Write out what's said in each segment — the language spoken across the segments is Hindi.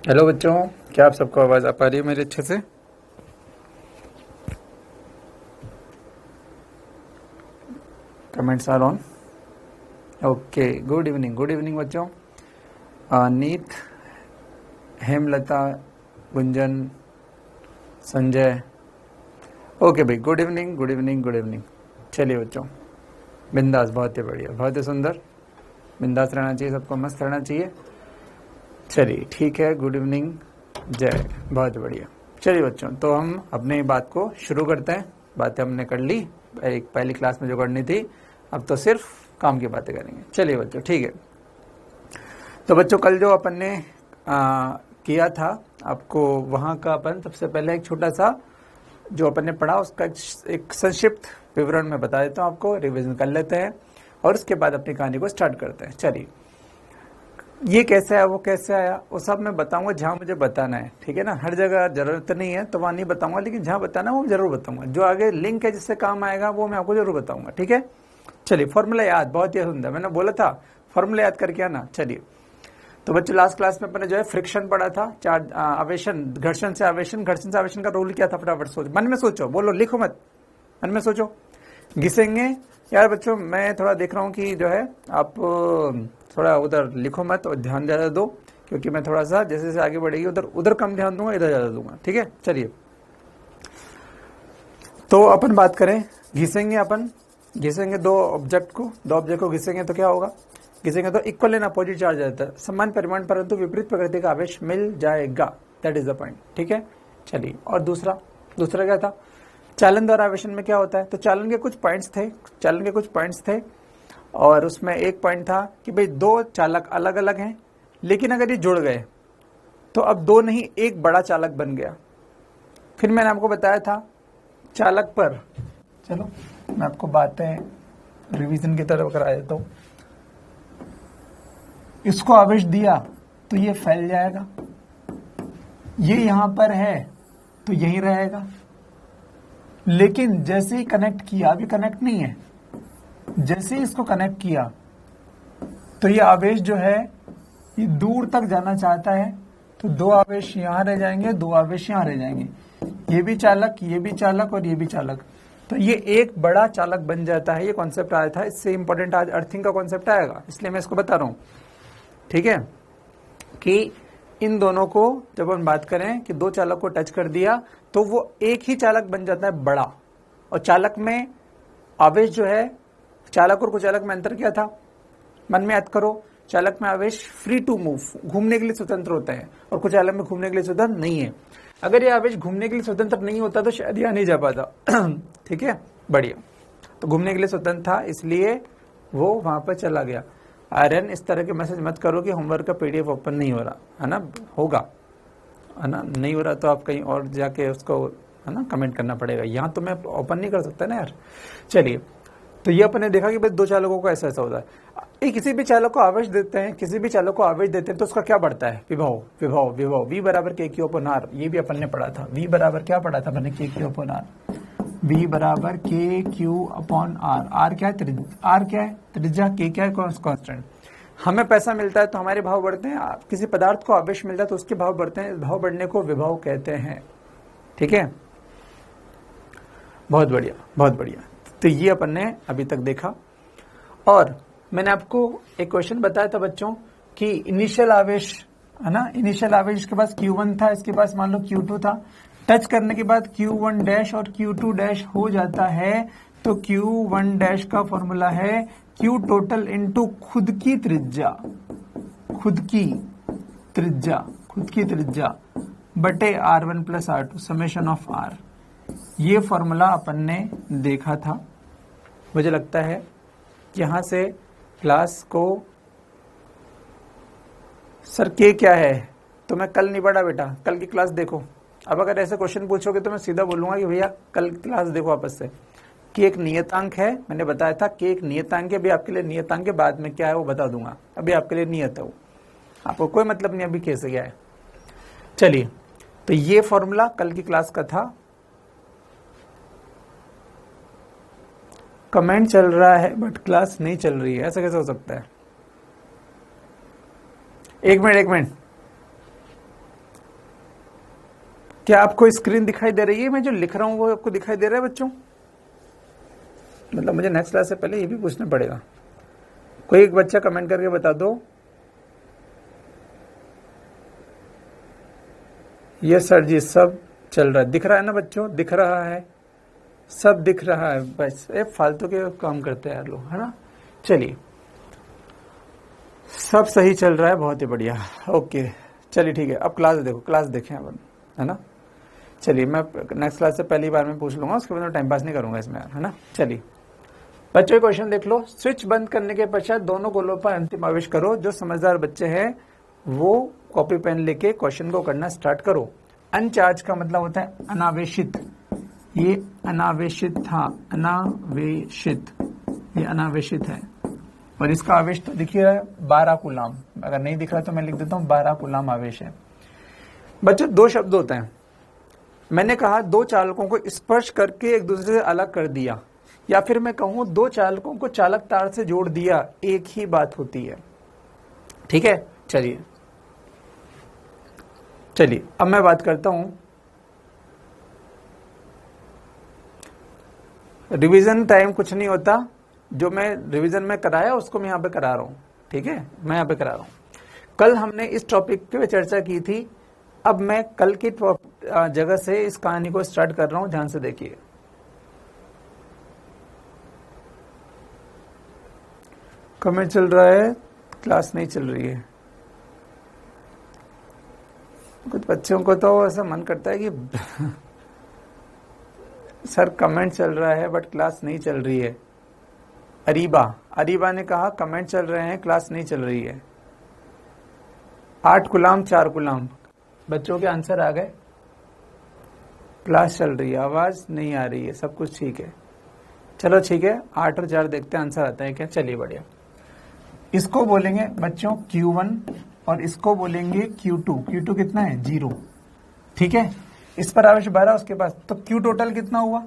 हेलो बच्चों, क्या आप सबको आवाज़ आ पा रही है मेरे अच्छे से? Comments are on. Okay, good evening बच्चों। नीत, हेमलता, गुंजन, संजय। ओके भाई, गुड इवनिंग। चलिए बच्चों, बिंदास, बहुत ही बढ़िया, बहुत ही सुंदर। बिंदास रहना चाहिए, सबको मस्त रहना चाहिए। चलिए ठीक है, गुड इवनिंग, जय, बहुत बढ़िया। चलिए बच्चों, तो हम अपनी बात को शुरू करते हैं। बातें हमने कर ली एक पहली क्लास में जो करनी थी, अब तो सिर्फ काम की बातें करेंगे। चलिए बच्चों, ठीक है। तो बच्चों, कल जो अपन ने किया था, आपको वहाँ का अपन सबसे पहले एक छोटा सा जो अपन ने पढ़ा उसका एक संक्षिप्त विवरण में बता देता हूँ आपको, रिवीजन कर लेते हैं और उसके बाद अपनी कहानी को स्टार्ट करते हैं। चलिए, ये कैसे आया, वो कैसे आया, वो सब मैं बताऊंगा जहां मुझे बताना है, ठीक है ना। हर जगह जरूरत नहीं है तो वहां नहीं बताऊंगा, लेकिन जहां बताना है वो जरूर बताऊंगा। जो आगे लिंक है जिससे काम आएगा वो मैं आपको जरूर बताऊंगा, ठीक है। चलिए, फॉर्मूला याद, बहुत ही सुंदर, मैंने बोला था फॉर्मूला याद करके आना। चलिए, तो बच्चों लास्ट क्लास में अपने जो है फ्रिक्शन पढ़ा था, चार आवेशन, घर्षण से आवेशन का रूल क्या था, फटाफट सोचो, मन में सोचो, बोलो, लिखो मत, मन में सोचो। घिसेंगे यार बच्चों, मैं थोड़ा देख रहा हूँ कि जो है आप थोड़ा उधर लिखो मत और ध्यान ज्यादा दो, क्योंकि मैं थोड़ा सा जैसे जैसे आगे बढ़ेगी उधर उधर कम ध्यान दूंगा, इधर ज्यादा दूंगा, ठीक है। चलिए, तो अपन बात करें, घिसेंगे दो ऑब्जेक्ट को घिसेंगे तो क्या होगा, घिसेंगे तो इक्वल एंड अपोजिट चार्ज रहता है, समान परिमाण परंतु विपरीत प्रकृति का आवेश मिल जाएगा, दैट इज द पॉइंट, ठीक है। चलिए, और दूसरा क्या था, चालन द्वारा आवेशन में क्या होता है, तो चालन के कुछ पॉइंट्स थे और उसमें एक पॉइंट था कि भाई दो चालक अलग अलग हैं, लेकिन अगर ये जुड़ गए तो अब दो नहीं एक बड़ा चालक बन गया। फिर मैंने आपको बताया था चालक पर, चलो मैं आपको बातें रिवीजन की तरफ करा देता हूं। इसको आवेश दिया तो ये फैल जाएगा, ये यहां पर है तो यहीं रहेगा, लेकिन जैसे ही कनेक्ट किया, अभी कनेक्ट नहीं है, जैसे ही इसको कनेक्ट किया तो ये आवेश जो है ये दूर तक जाना चाहता है, तो दो आवेश यहां रह जाएंगे, दो आवेश यहां रह जाएंगे, ये भी चालक और ये भी चालक, तो ये एक बड़ा चालक बन जाता है। ये कॉन्सेप्ट आया था, इससे इंपॉर्टेंट आज अर्थिंग का कॉन्सेप्ट आएगा, इसलिए मैं इसको बता रहा हूं, ठीक है। कि इन दोनों को जब हम बात करें कि दो चालक को टच कर दिया तो वो एक ही चालक बन जाता है बड़ा, और चालक में आवेश जो है, चालक और कुचालक में अंतर क्या था, मन में याद करो। चालक में आवेश फ्री टू मूव, घूमने के लिए स्वतंत्र होता है, और कुचालक में घूमने के लिए स्वतंत्र नहीं है। अगर ये आवेश घूमने के लिए स्वतंत्र नहीं होता तो शायद यहां नहीं जा पाता ठीक है, बढ़िया। तो घूमने के लिए स्वतंत्र था, इसलिए वो वहां पर चला गया। आर्यन, इस तरह के मैसेज मत करो कि होमवर्क का पीडीएफ ओपन नहीं हो रहा है ना, होगा है ना, नहीं हो रहा तो आप कहीं और जाके उसको है ना कमेंट करना पड़ेगा, यहाँ तो मैं ओपन नहीं कर सकता ना यार। चलिए, तो ये अपन ने देखा कि भाई दो चालकों को ऐसा ऐसा होता है। किसी भी चालक को आवेश देते हैं, तो उसका क्या बढ़ता है, विभव V बराबर के क्यू अपॉन आर, ये भी अपन ने पढ़ा था। V बराबर क्या पढ़ा था मैंने, के क्यू अपॉन आर, V बराबर के क्यू अपॉन आर। आर क्या है, त्रिज्या, के क्या है, कांस्टेंट। हमें पैसा मिलता है तो हमारे भाव बढ़ते हैं, किसी पदार्थ को आवेश मिलता है तो उसके भाव बढ़ते हैं, भाव बढ़ने को विभव कहते हैं, ठीक है। बहुत बढ़िया। तो ये अपन ने अभी तक देखा, और मैंने आपको एक क्वेश्चन बताया था बच्चों कि इनिशियल आवेश है ना, इनिशियल आवेश इसके पास Q1 था, इसके पास मान लो Q2 था, टच करने के बाद Q1 डैश और Q2 डैश हो जाता है, तो Q1 डैश का फॉर्मूला है Q टोटल इंटू खुद की त्रिज्या बटे R1 plus R2 summation of R। ये फॉर्मूला अपन ने देखा था, मुझे लगता है यहां से क्लास को, सर के क्या है, तो मैं कल नहीं पढ़ा बेटा, कल की क्लास देखो। अब अगर ऐसे क्वेश्चन पूछोगे तो मैं सीधा बोलूंगा कि भैया कल क्लास देखो आपस से। कि एक नियतांक है, मैंने बताया था कि एक नियतांक है, अभी आपके लिए नियतांक के बाद में क्या है वो बता दूंगा, अभी आपके लिए नियत है वो, आपको कोई मतलब नहीं अभी कैसे क्या है। चलिए, तो ये फॉर्मूला कल की क्लास का था। कमेंट चल रहा है बट क्लास नहीं चल रही है, ऐसा कैसे हो सकता है? एक मिनट, क्या आपको स्क्रीन दिखाई दे रही है? मैं जो लिख रहा हूं वो आपको दिखाई दे रहा है बच्चों? मतलब मुझे नेक्स्ट क्लास से पहले ये भी पूछना पड़ेगा। कोई एक बच्चा कमेंट करके बता दो। ये सर जी सब चल रहा है, दिख रहा है ना बच्चों? दिख रहा है, सब दिख रहा है। बस ये फालतू के काम करते हैं यार लोग, है ना। चलिए, सब सही चल रहा है, बहुत ही बढ़िया। ओके चलिए ठीक है। अब क्लास देखो, क्लास देखें अपन, है ना। चलिए, मैं नेक्स्ट क्लास से पहली बार में पूछ लूंगा, उसके बाद टाइम पास नहीं करूंगा इसमें, है ना। चलिए बच्चों, क्वेश्चन देख लो। स्विच बंद करने के पश्चात दोनों गोलों पर अंतिम आवेश करो। जो समझदार बच्चे हैं वो कॉपी पेन लेके क्वेश्चन को करना स्टार्ट करो। अनचार्ज का मतलब होता है अनावेशित। ये अनावेशित था, अनावेशित, ये अनावेशित है। और इसका आवेश तो दिख रहा है 12 कूलाम। अगर नहीं दिख रहा तो मैं लिख देता हूं 12 कूलाम आवेश है। बच्चों, दो शब्द होते हैं। मैंने कहा दो चालकों को स्पर्श करके एक दूसरे से अलग कर दिया, या फिर मैं कहूं दो चालकों को चालक तार से जोड़ दिया, एक ही बात होती है। ठीक है, चलिए चलिए अब मैं बात करता हूं। रिवीजन टाइम कुछ नहीं होता, जो मैं रिवीजन में कराया उसको मैं यहां पे करा रहा हूं। ठीक है, मैं यहां पे करा रहा हूं। कल हमने इस टॉपिक पे चर्चा की थी, अब मैं कल की जगह से इस कहानी को स्टार्ट कर रहा हूं। ध्यान से देखिए। कमेंट चल रहा है, क्लास नहीं चल रही है। कुछ बच्चों को तो ऐसा मन करता है कि सर कमेंट चल रहा है बट क्लास नहीं चल रही है। अरीबा ने कहा कमेंट चल रहे हैं, क्लास नहीं चल रही है। 8 गुलाम 4 गुलाम, बच्चों के आंसर आ गए। क्लास चल रही है, आवाज नहीं आ रही है, सब कुछ ठीक है। चलो ठीक है, 8 और 4 देखते हैं आंसर आता है क्या। चलिए बढ़िया। इसको बोलेंगे बच्चों Q1 और इसको बोलेंगे Q2। Q2 कितना है? 0। ठीक है, इस पर आवेश 12 उसके पास, तो Q टोटल कितना हुआ?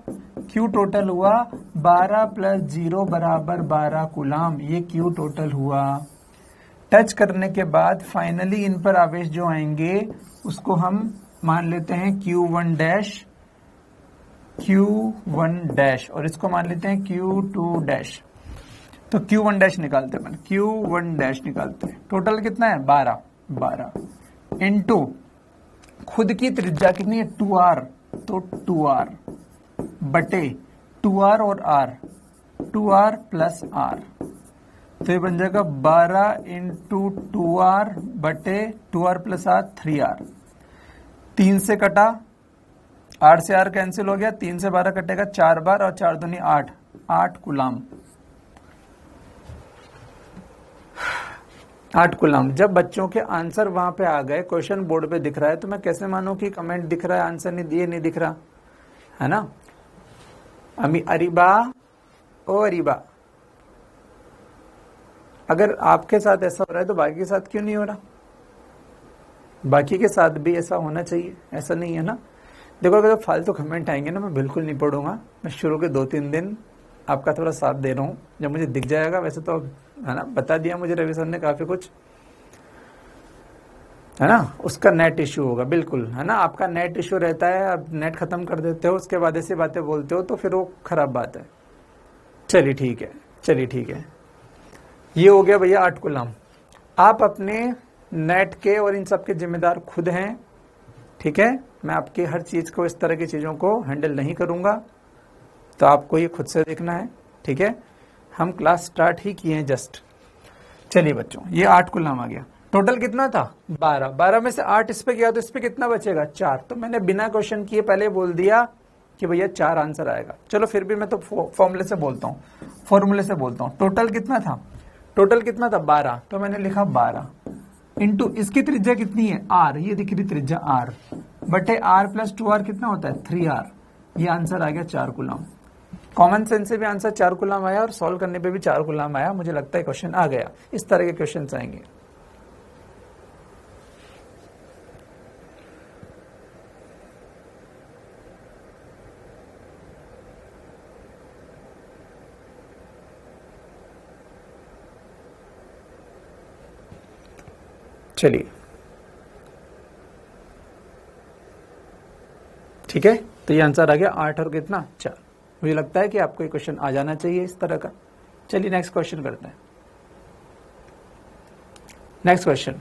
Q टोटल हुआ 12 + 0 = 12 कूलाम। ये Q टोटल हुआ। टच करने के बाद फाइनली इन पर आवेश जो आएंगे उसको हम मान लेते हैं Q1 डैश और इसको मान लेते हैं Q2 डैश। तो Q1 डैश निकालते हैं, Q1 डैश निकालते हैं। टोटल कितना है? 12 इंटू खुद की त्रिज्या कितनी है? 2r, तो 2r बटे 2r और r, 2r + r, तो ये बन जाएगा 12 इंटू 2r बटे 2r + r, 3r। 3 से कटा, r से r कैंसिल हो गया, 3 से 12 कटेगा 4 बार और 4 दूनी 8, 8 कूलाम। 8 कूलाम। जब बच्चों के आंसर वहां पे आ गए, क्वेश्चन बोर्ड पे दिख रहा है, तो मैं कैसे मानूं कि कमेंट दिख रहा है, आंसर नहीं दिए, नहीं दिख रहा है ना। अरीबा, अगर आपके साथ ऐसा हो रहा है तो बाकी के साथ क्यों नहीं हो रहा? बाकी के साथ भी ऐसा होना चाहिए, ऐसा नहीं है ना। देखो, अगर फालतू कमेंट आएंगे ना, मैं बिल्कुल नहीं पढ़ूंगा। मैं शुरू के 2-3 दिन आपका थोड़ा साथ दे रहा हूँ, जब मुझे दिख जाएगा, वैसे तो है ना, बता दिया मुझे रवि सर ने काफी कुछ, है ना। उसका नेट इश्यू होगा, बिल्कुल, है ना। आपका नेट इश्यू रहता है, आप नेट खत्म कर देते हो, उसके बाद ऐसी बातें बोलते हो, तो फिर वो खराब बात है। चलिए ठीक है, चलिए ठीक है। ये हो गया भैया 8 कूलाम। आप अपने नेट के और इन सब के जिम्मेदार खुद हैं। ठीक है, मैं आपकी हर चीज को, इस तरह की चीजों को हैंडल नहीं करूंगा, तो आपको ये खुद से देखना है। ठीक है, हम क्लास स्टार्ट ही किए हैं जस्ट। चलिए बच्चों, ये 8 कूलाम आ गया। टोटल कितना था? 12। 12 में से 8 इस पे गया तो इस पे कितना बचेगा? 4। तो मैंने बिना क्वेश्चन किए पहले बोल दिया कि भैया 4 आंसर आएगा। चलो फिर भी मैं तो फॉर्मूले से बोलता हूँ। टोटल कितना था? 12। तो मैंने लिखा 12 इंटू इसकी त्रिज्या कितनी है? r, ये दिख रही त्रिज्या r बटे r + 2r कितना होता है? 3r। ये आंसर आ गया 4 कूलाम। कॉमन सेंस से भी आंसर 4 कूलाम आया और सॉल्व करने पे भी 4 कूलाम आया। मुझे लगता है क्वेश्चन आ गया। इस तरह के क्वेश्चन आएंगे। चलिए ठीक है, तो ये आंसर आ गया 8 और कितना 4। मुझे लगता है कि आपको ये क्वेश्चन आ जाना चाहिए इस तरह का। चलिए नेक्स्ट क्वेश्चन करते हैं। नेक्स्ट क्वेश्चन,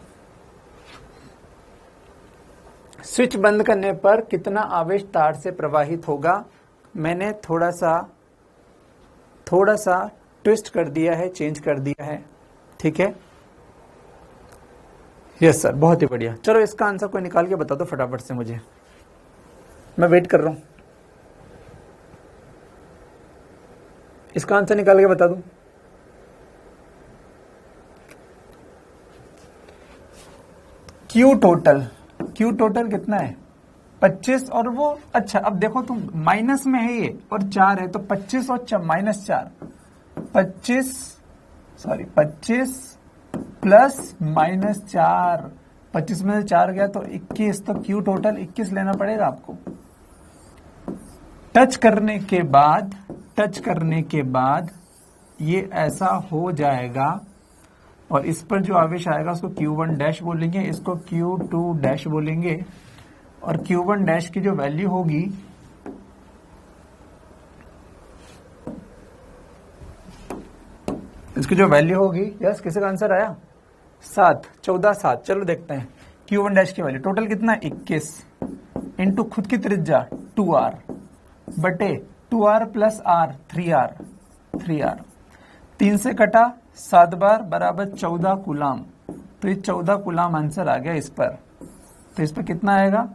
स्विच बंद करने पर कितना आवेश तार से प्रवाहित होगा। मैंने थोड़ा सा ट्विस्ट कर दिया है, चेंज कर दिया है, ठीक है। यस सर, बहुत ही बढ़िया। चलो इसका आंसर कोई निकाल के बता दो फटाफट से मुझे, मैं वेट कर रहा हूं। इसका आंसर निकाल के बता दूं। क्यू टोटल कितना है 25 और वो, अच्छा अब देखो तुम माइनस में है ये और 4 है, तो 25 और -4, 25 प्लस -4, 25 में से 4 गया तो 21, तो क्यू टोटल 21 लेना पड़ेगा आपको। टच करने के बाद ये ऐसा हो जाएगा और इस पर जो आवेश आएगा उसको Q1 डैश बोलेंगे, इसको Q2 डैश बोलेंगे, और Q1 डैश की जो वैल्यू होगी इसकी जो वैल्यू होगी, यस किसी का आंसर आया 7, 14, 7। चलो देखते हैं Q1 डैश की वैल्यू टोटल कितना 21 इंटू खुद की त्रिज्या 2R बटे 2R प्लस R 3R 3 से कटा 7 बार बराबर 14 कूलाम, तो ये 14 कूलाम आंसर आ गया इस पर। तो इस पर कितना आएगा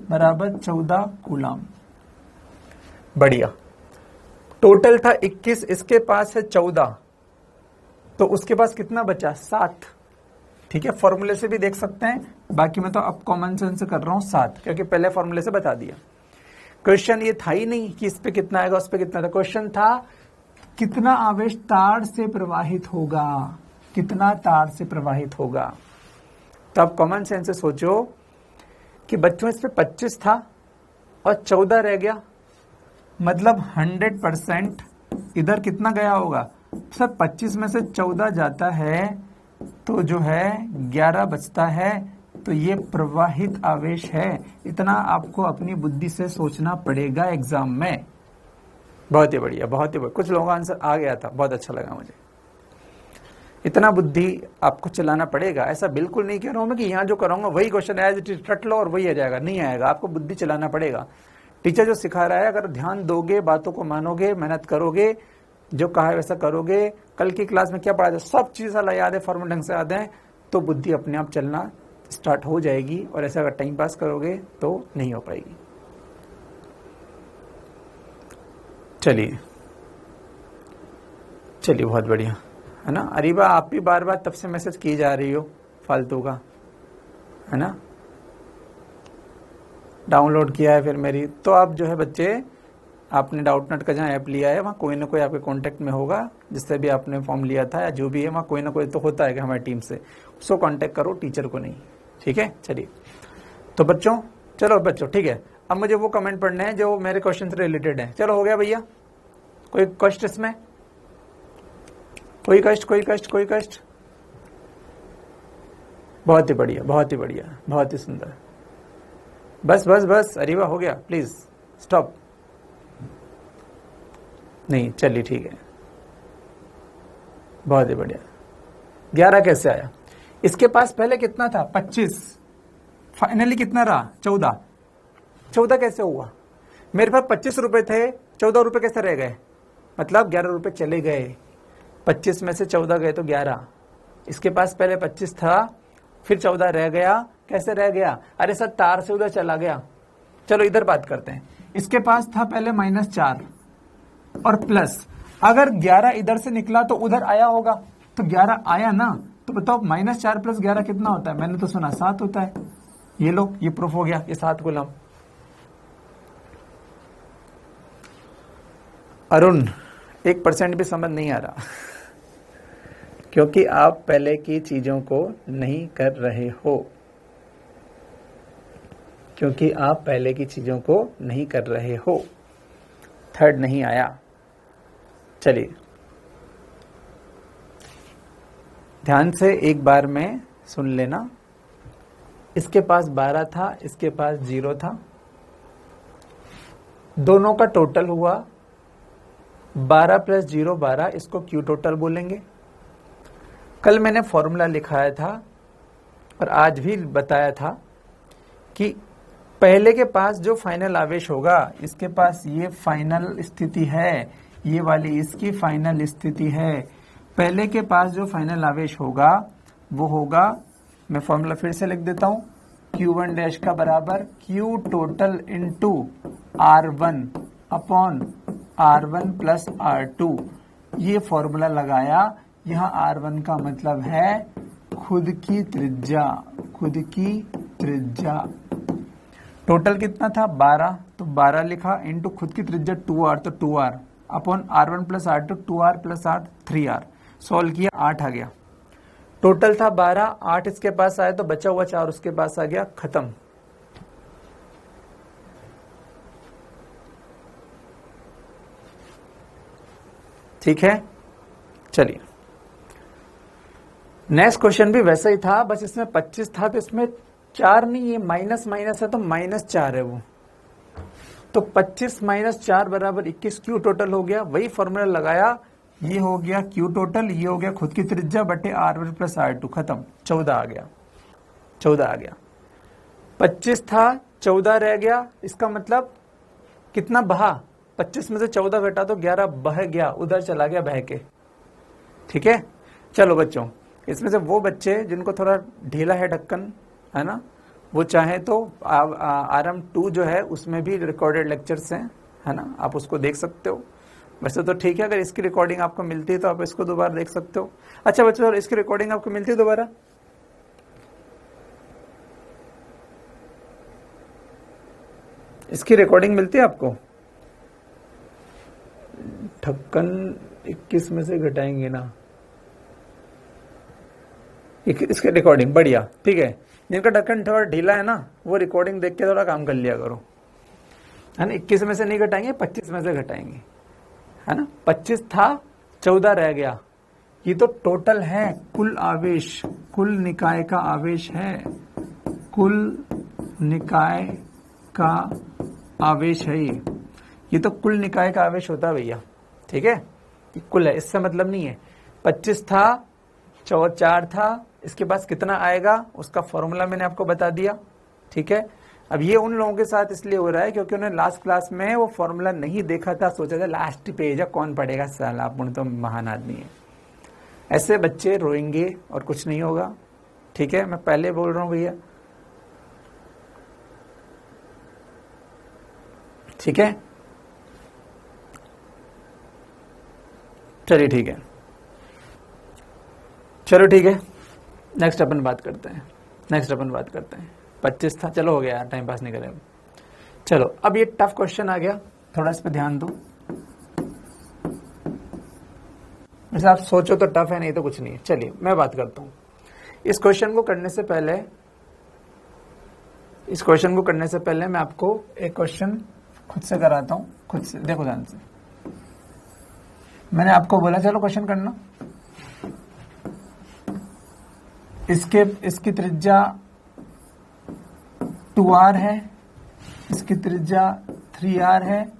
बराबर 14 कूलाम। बढ़िया, टोटल था 21, इसके पास है 14, तो उसके पास कितना बचा 7। ठीक है, फॉर्मूले से भी देख सकते हैं, बाकी मैं तो अब कॉमन सेंस से कर रहा हूं 7, क्योंकि पहले फॉर्मूले से बता दिया। क्वेश्चन ये था ही नहीं कि इस पे कितना आएगा उस पे कितना था, क्वेश्चन था कितना आवेश तार से प्रवाहित होगा, कितना तार से प्रवाहित होगा। तो आप कॉमन सेंस से सोचो कि बच्चों इस पे 25 था और 14 रह गया, मतलब 100% इधर कितना गया होगा सर, 25 में से 14 जाता है तो जो है 11 बचता है, तो ये प्रवाहित आवेश है। इतना आपको अपनी बुद्धि से सोचना पड़ेगा एग्जाम में। बहुत ही बढ़िया, बहुत ही बढ़िया। कुछ लोगों का आंसर आ गया था, बहुत अच्छा लगा मुझे। इतना बुद्धि आपको चलाना पड़ेगा। ऐसा बिल्कुल नहीं कह रहा हूं मैं कि यहां जो कराऊंगा वही क्वेश्चन एज इट इज रट लो और वही आ जाएगा, नहीं आएगा। आपको बुद्धि चलाना पड़ेगा। टीचर जो सिखा रहा है, अगर ध्यान दोगे, बातों को मानोगे, मेहनत करोगे, जो कहा है वैसा करोगे, कल की क्लास में क्या पढ़ा जाए सब चीजें याद है, फॉर्मूले ढंग से याद है, तो बुद्धि अपने आप चलना स्टार्ट हो जाएगी। और ऐसा अगर टाइम पास करोगे तो नहीं हो पाएगी। चलिए चलिए, बहुत बढ़िया है ना। अरीबा आप भी बार बार तब से मैसेज की जा रही हो फालतू का, है ना। डाउनलोड किया है फिर मेरी, तो आप जो है बच्चे, आपने डाउटनट का जहाँ ऐप लिया है वहाँ कोई ना कोई आपके कांटेक्ट में होगा, जिससे भी आपने फॉर्म लिया था या जो भी है, वहाँ कोई ना कोई तो होता है कि हमारी टीम से, उसको कांटेक्ट करो, टीचर को नहीं। ठीक है, चलिए। तो बच्चों, चलो बच्चों, ठीक है। अब मुझे वो कमेंट पढ़ने हैं जो मेरे क्वेश्चन से रिलेटेड है। चलो हो गया भैया, कोई कष्ट इसमें, कोई कष्ट। बहुत ही बढ़िया, बहुत ही बढ़िया, बहुत ही सुंदर। बस अरीबा हो गया, प्लीज स्टॉप। नहीं, चलिए ठीक है, बहुत ही बढ़िया। 11 कैसे आया? इसके पास पहले कितना था 25, फाइनली कितना रहा 14 कैसे हुआ? मेरे पास 25 रुपए थे, 14 रुपए कैसे रह गए? मतलब 11 रुपए चले गए, 25 में से 14 गए तो 11। इसके पास पहले 25 था, फिर 14 रह गया। कैसे रह गया? अरे सर तार से उधर चला गया। चलो इधर बात करते हैं। इसके पास था पहले -4 और प्लस, अगर 11 इधर से निकला तो उधर आया होगा, तो 11 आया ना, तो बताओ -4 + 11 कितना होता है? मैंने तो सुना 7 होता है। ये लो, ये प्रूफ हो गया, ये 7 कूलम। अरुण 1% भी समझ नहीं आ रहा क्योंकि आप पहले की चीजों को नहीं कर रहे हो, क्योंकि आप पहले की चीजों को नहीं कर रहे हो। थर्ड नहीं आया। चलिए ध्यान से एक बार में सुन लेना। इसके पास 12 था, इसके पास 0 था, दोनों का टोटल हुआ 12 + 0 12, इसको क्यू टोटल बोलेंगे। कल मैंने फॉर्मूला लिखाया था और आज भी बताया था कि पहले के पास जो फाइनल आवेश होगा, इसके पास ये फाइनल स्थिति है, ये वाली इसकी फाइनल स्थिति है। पहले के पास जो फाइनल आवेश होगा वो होगा, मैं फॉर्मूला फिर से लिख देता हूं, Q1 डैश का बराबर Q total into R1 upon R1 plus R2। ये फॉर्मूला लगाया, यहाँ R1 का मतलब है खुद की त्रिज्या, खुद की त्रिज्या। टोटल कितना था 12, तो 12 लिखा इंटू खुद की त्रिज्या 2R, तो 2R upon R1 plus R2 2R plus R 3R। Solve किया 8 आ गया। टोटल था 12, 8 इसके पास आया तो बचा हुआ 4 उसके पास आ गया, खत्म। ठीक है, चलिए नेक्स्ट क्वेश्चन भी वैसा ही था, बस इसमें 25 था तो इसमें 4 नहीं, ये माइनस माइनस है तो -4 है वो, तो 25 - 4 बराबर 21 क्यू टोटल हो गया। वही फॉर्मूला लगाया, ये हो गया क्यू टोटल, ये हो गया खुद की त्रिज्या बटे R1 प्लस R2, खत्म। 14 आ गया, 14 आ गया। 25 था 14 रह गया, इसका मतलब कितना बहा, 25 में से 14 घटा तो 11 बह गया, उधर चला गया बह के। ठीक है, चलो बच्चों, इसमें से वो बच्चे जिनको थोड़ा ढीला है ढक्कन, है ना, वो चाहे तो RM2 जो है उसमें भी रिकॉर्डेड लेक्चर्स हैं, है ना, आप उसको देख सकते हो। वैसे तो ठीक है, अगर इसकी रिकॉर्डिंग आपको मिलती है तो आप इसको दोबारा देख सकते हो। अच्छा बच्चों, और इसकी रिकॉर्डिंग आपको मिलती है दोबारा? इसकी रिकॉर्डिंग मिलती है आपको? ढक्कन 21 में से घटाएंगे ना, इसकी रिकॉर्डिंग बढ़िया, ठीक है। जिनका ढक्कन थोड़ा ढीला है ना, वो रिकॉर्डिंग देख के थोड़ा काम कर लिया करो, है ना। 21 में से नहीं घटाएंगे, 25 में से घटाएंगे, है ना। 25 था 14 रह गया, ये तो टोटल है, कुल आवेश, कुल निकाय का आवेश है, कुल निकाय का आवेश है ये तो कुल निकाय का आवेश होता है भैया, ठीक है, कुल है, इससे मतलब नहीं है। 25 था 4 था, इसके पास कितना आएगा उसका फॉर्मूला मैंने आपको बता दिया, ठीक है। अब ये उन लोगों के साथ इसलिए हो रहा है क्योंकि उन्होंने लास्ट क्लास में वो फॉर्मूला नहीं देखा था, सोचा था लास्ट पेज है कौन पढ़ेगा, साला अपन तो महान आदमी है। ऐसे बच्चे रोएंगे और कुछ नहीं होगा, ठीक है, मैं पहले बोल रहा हूं भैया, ठीक है। चलिए ठीक है, चलो ठीक है, नेक्स्ट अपन बात करते हैं, 25 था, चलो हो गया यार, टाइम पास नहीं करें। चलो अब ये टफ क्वेश्चन आ गया, थोड़ा इस पे ध्यान दो। वैसे आप सोचो तो टफ है, नहीं तो कुछ नहीं है। चलिए मैं बात करता हूं। इस क्वेश्चन को करने से पहले मैं आपको एक क्वेश्चन खुद से कराता हूं, खुद से देखो ध्यान से। मैंने आपको बोला चलो क्वेश्चन करना, इसकी त्रिज्या 2R है, इसकी त्रिज्या 3R है,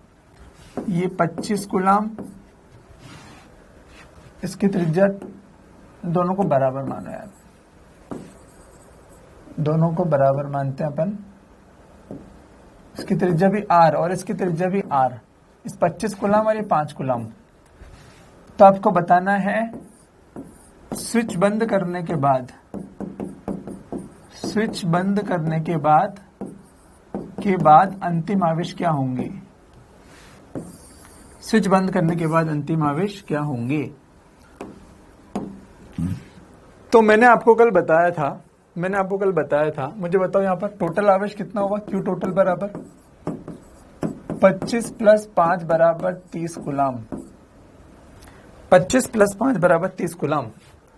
ये 25 कूलम, इसकी त्रिज्या, दोनों को बराबर मानो यार, दोनों को बराबर मानते हैं अपन। इसकी त्रिज्या भी R और इसकी त्रिज्या भी R, इस 25 कूलम और ये 5 कूलम। तो आपको बताना है स्विच बंद करने के बाद, अंतिम आवेश क्या होंगे, स्विच बंद करने के बाद अंतिम आवेश क्या होंगे। तो मैंने आपको कल बताया था, मुझे बताओ यहाँ पर टोटल आवेश कितना होगा, क्यू टोटल बराबर 25 + 5 बराबर 30 कूलम, 25 + 5 बराबर 30 कूलम,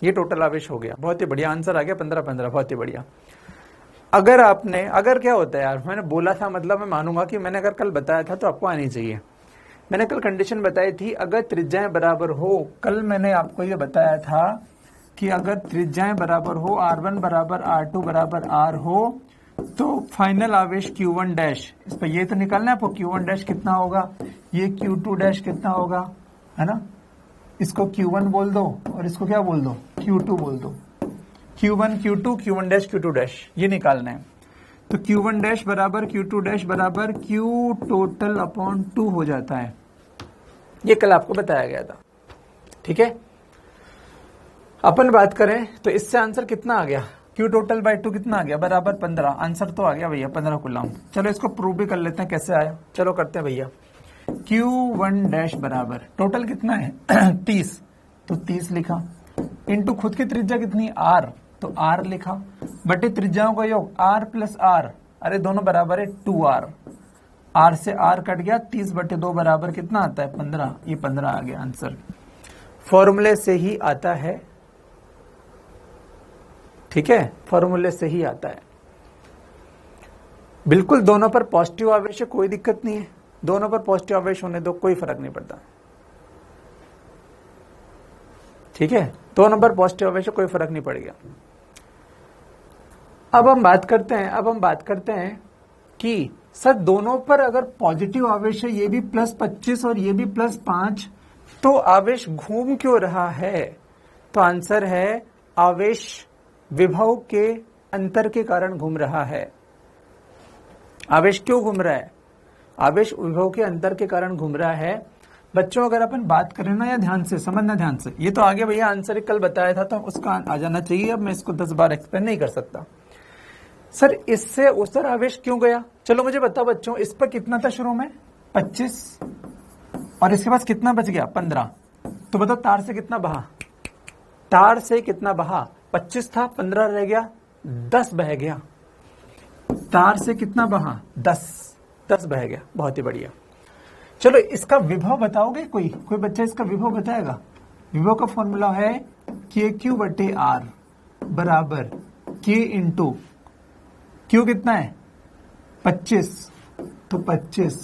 ये टोटल आवेश हो गया। बहुत ही बढ़िया आंसर आ गया, 15-15, बहुत ही बढ़िया। अगर क्या होता है यार, मैंने बोला था, मतलब मैं मानूंगा कि मैंने अगर कल बताया था तो आपको आनी चाहिए। मैंने कल कंडीशन बताई थी, अगर त्रिज्याएं बराबर हो, कल मैंने आपको ये बताया था कि अगर त्रिज्याएं बराबर हो, R1 बराबर R2 बराबर R हो, तो फाइनल आवेश Q1 डैश, इस पर ये तो निकालना है आपको, Q1 डैश कितना होगा, ये Q2 डैश कितना होगा, है ना। इसको Q1 बोल दो और इसको क्या बोल दो, Q2 बोल दो। Q1 Q2, Q1 dash Q2 dash, ये निकालना है। तो Q1 डैश बराबर Q2 डैश बराबर Q टोटल अपॉन 2 हो जाता है। ये कल आपको बताया गया था, ठीक है। अपन बात करें तो इससे आंसर कितना आ गया, Q टोटल बाई 2 कितना आ गया, बराबर 15। आंसर तो आ गया भैया 15 कूलम। चलो इसको प्रूव भी कर लेते हैं कैसे आया, चलो करते हैं भैया। Q1 डैश बराबर टोटल कितना है 30, तो 30 लिखा, इंटू खुद की त्रिज्या कितनी R, तो R लिखा, बटे त्रिज्याओं का योग R प्लस R, अरे दोनों बराबर है 2R, R से R कट गया, 30 बटे 2 बराबर कितना आता है 15, ये 15 आ गया आंसर। फॉर्मूले से ही आता है, ठीक है, फॉर्मूले से ही आता है। बिल्कुल दोनों पर पॉजिटिव आवेश है, कोई दिक्कत नहीं है, दोनों पर पॉजिटिव आवेश होने दो, कोई फर्क नहीं पड़ता, ठीक है, दोनों पर पॉजिटिव आवेश है, कोई फर्क नहीं पड़ेगा। अब हम बात करते हैं कि सर दोनों पर अगर पॉजिटिव आवेश है, ये भी +25 और ये भी +5, तो आवेश घूम क्यों रहा है, तो आंसर है आवेश विभव के अंतर के कारण घूम रहा है। आवेश क्यों घूम रहा है, आवेश विभव के अंतर के कारण घूम रहा है। बच्चों अगर अपन बात करें ना, या ध्यान से समझना, ध्यान से, ये तो आगे भैया आंसर कल बताया था तो उसका आ जाना चाहिए, अब मैं इसको 10 बार एक्सप्लेन नहीं कर सकता। सर इससे उस तरह आवेश क्यों गया, चलो मुझे बताओ बच्चों, इस पर कितना था शुरू में 25 और इसके पास कितना बच गया 15, तो बताओ तार से कितना बहा, तार से कितना बहा, 25 था 15 रह गया, 10 बह गया, तार से कितना बहा 10 बह गया, बहुत ही बढ़िया। चलो इसका विभव बताओगे, कोई बच्चा इसका विभव बताएगा। विभव का फॉर्मूला है KQ बटे R बराबर K इंटू Q कितना है 25, तो 25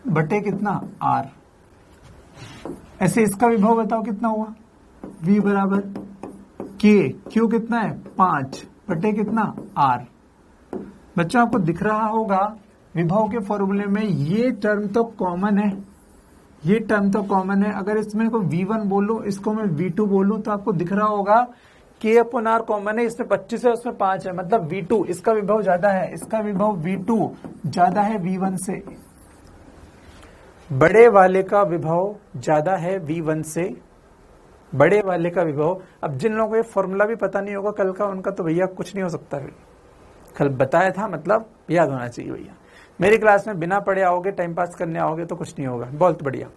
बटे कितना R, ऐसे इसका विभव बताओ कितना हुआ, V बराबर K, Q कितना है 5 बटे कितना R। बच्चों आपको दिख रहा होगा विभव के फॉर्मूले में ये टर्म तो कॉमन है, ये टर्म तो कॉमन है, अगर इसमें को V1 बोलो, इसको मैं V2 बोलूं, तो आपको दिख रहा होगा K अपॉन R कॉमन है, इसमें 25 है उसमें 5 है, मतलब V2, इसका विभव ज्यादा है, इसका विभव V2 ज्यादा है V1 से, बड़े वाले का विभव ज्यादा है V1 से, बड़े वाले का विभव। अब जिन लोगों को ये फॉर्मूला भी पता नहीं होगा कल का, उनका तो भैया कुछ नहीं हो सकता, कल बताया था मतलब याद होना चाहिए भैया। मेरी क्लास में बिना पढ़े आओगे, टाइम पास करने आओगे तो कुछ नहीं होगा, बहुत बढ़िया।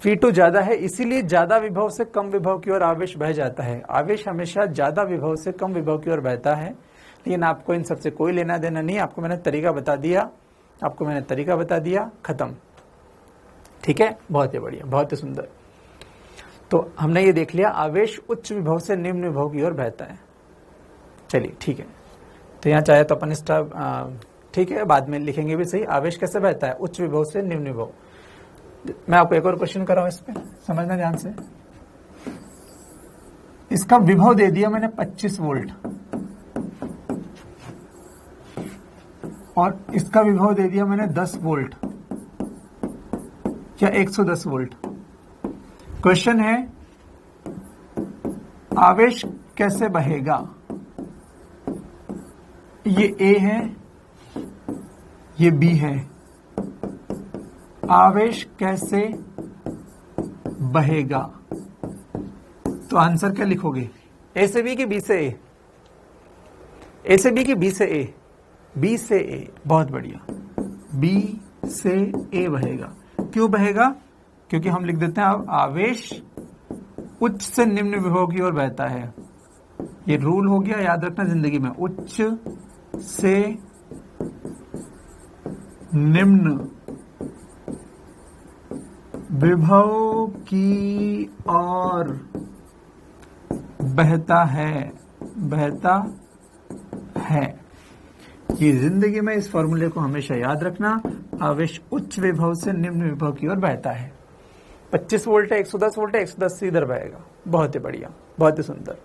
V2 ज्यादा है, इसीलिए ज्यादा विभव से कम विभव की ओर आवेश बह जाता है। आवेश हमेशा ज्यादा विभव से कम विभव की ओर बहता है, लेकिन आपको इन सबसे कोई लेना देना नहीं, आपको मैंने तरीका बता दिया, खत्म, ठीक है, बहुत ही बढ़िया, बहुत ही सुंदर। तो हमने ये देख लिया आवेश उच्च विभव से निम्न विभव की ओर बहता है। चलिए ठीक है, तो यहाँ चाहे तो अपन स्टार ठीक है बाद में लिखेंगे भी सही, आवेश कैसे बहता है उच्च विभव से निम्न विभव। मैं आपको एक और क्वेश्चन कर रहा हूं, इस पे समझना ध्यान से। इसका विभव दे दिया मैंने 25 वोल्ट और इसका विभव दे दिया मैंने 10 वोल्ट या 110 वोल्ट। क्वेश्चन है आवेश कैसे बहेगा, ये A है, ये B है, आवेश कैसे बहेगा, तो आंसर क्या लिखोगे, A से B की B से A, A से B की B से A, B से A, बहुत बढ़िया, B से A बहेगा। क्यों बहेगा, क्योंकि हम लिख देते हैं अब आवेश उच्च से निम्न विभव की ओर बहता है, ये रूल हो गया, याद रखना जिंदगी में, उच्च से निम्न विभव की ओर बहता है। ये जिंदगी में इस फॉर्मूले को हमेशा याद रखना, आवेश उच्च विभव से निम्न विभव की ओर बहता है। 25 वोल्ट है, 110 वोल्ट है, 110 से इधर बहेगा, बहुत ही बढ़िया, बहुत ही सुंदर।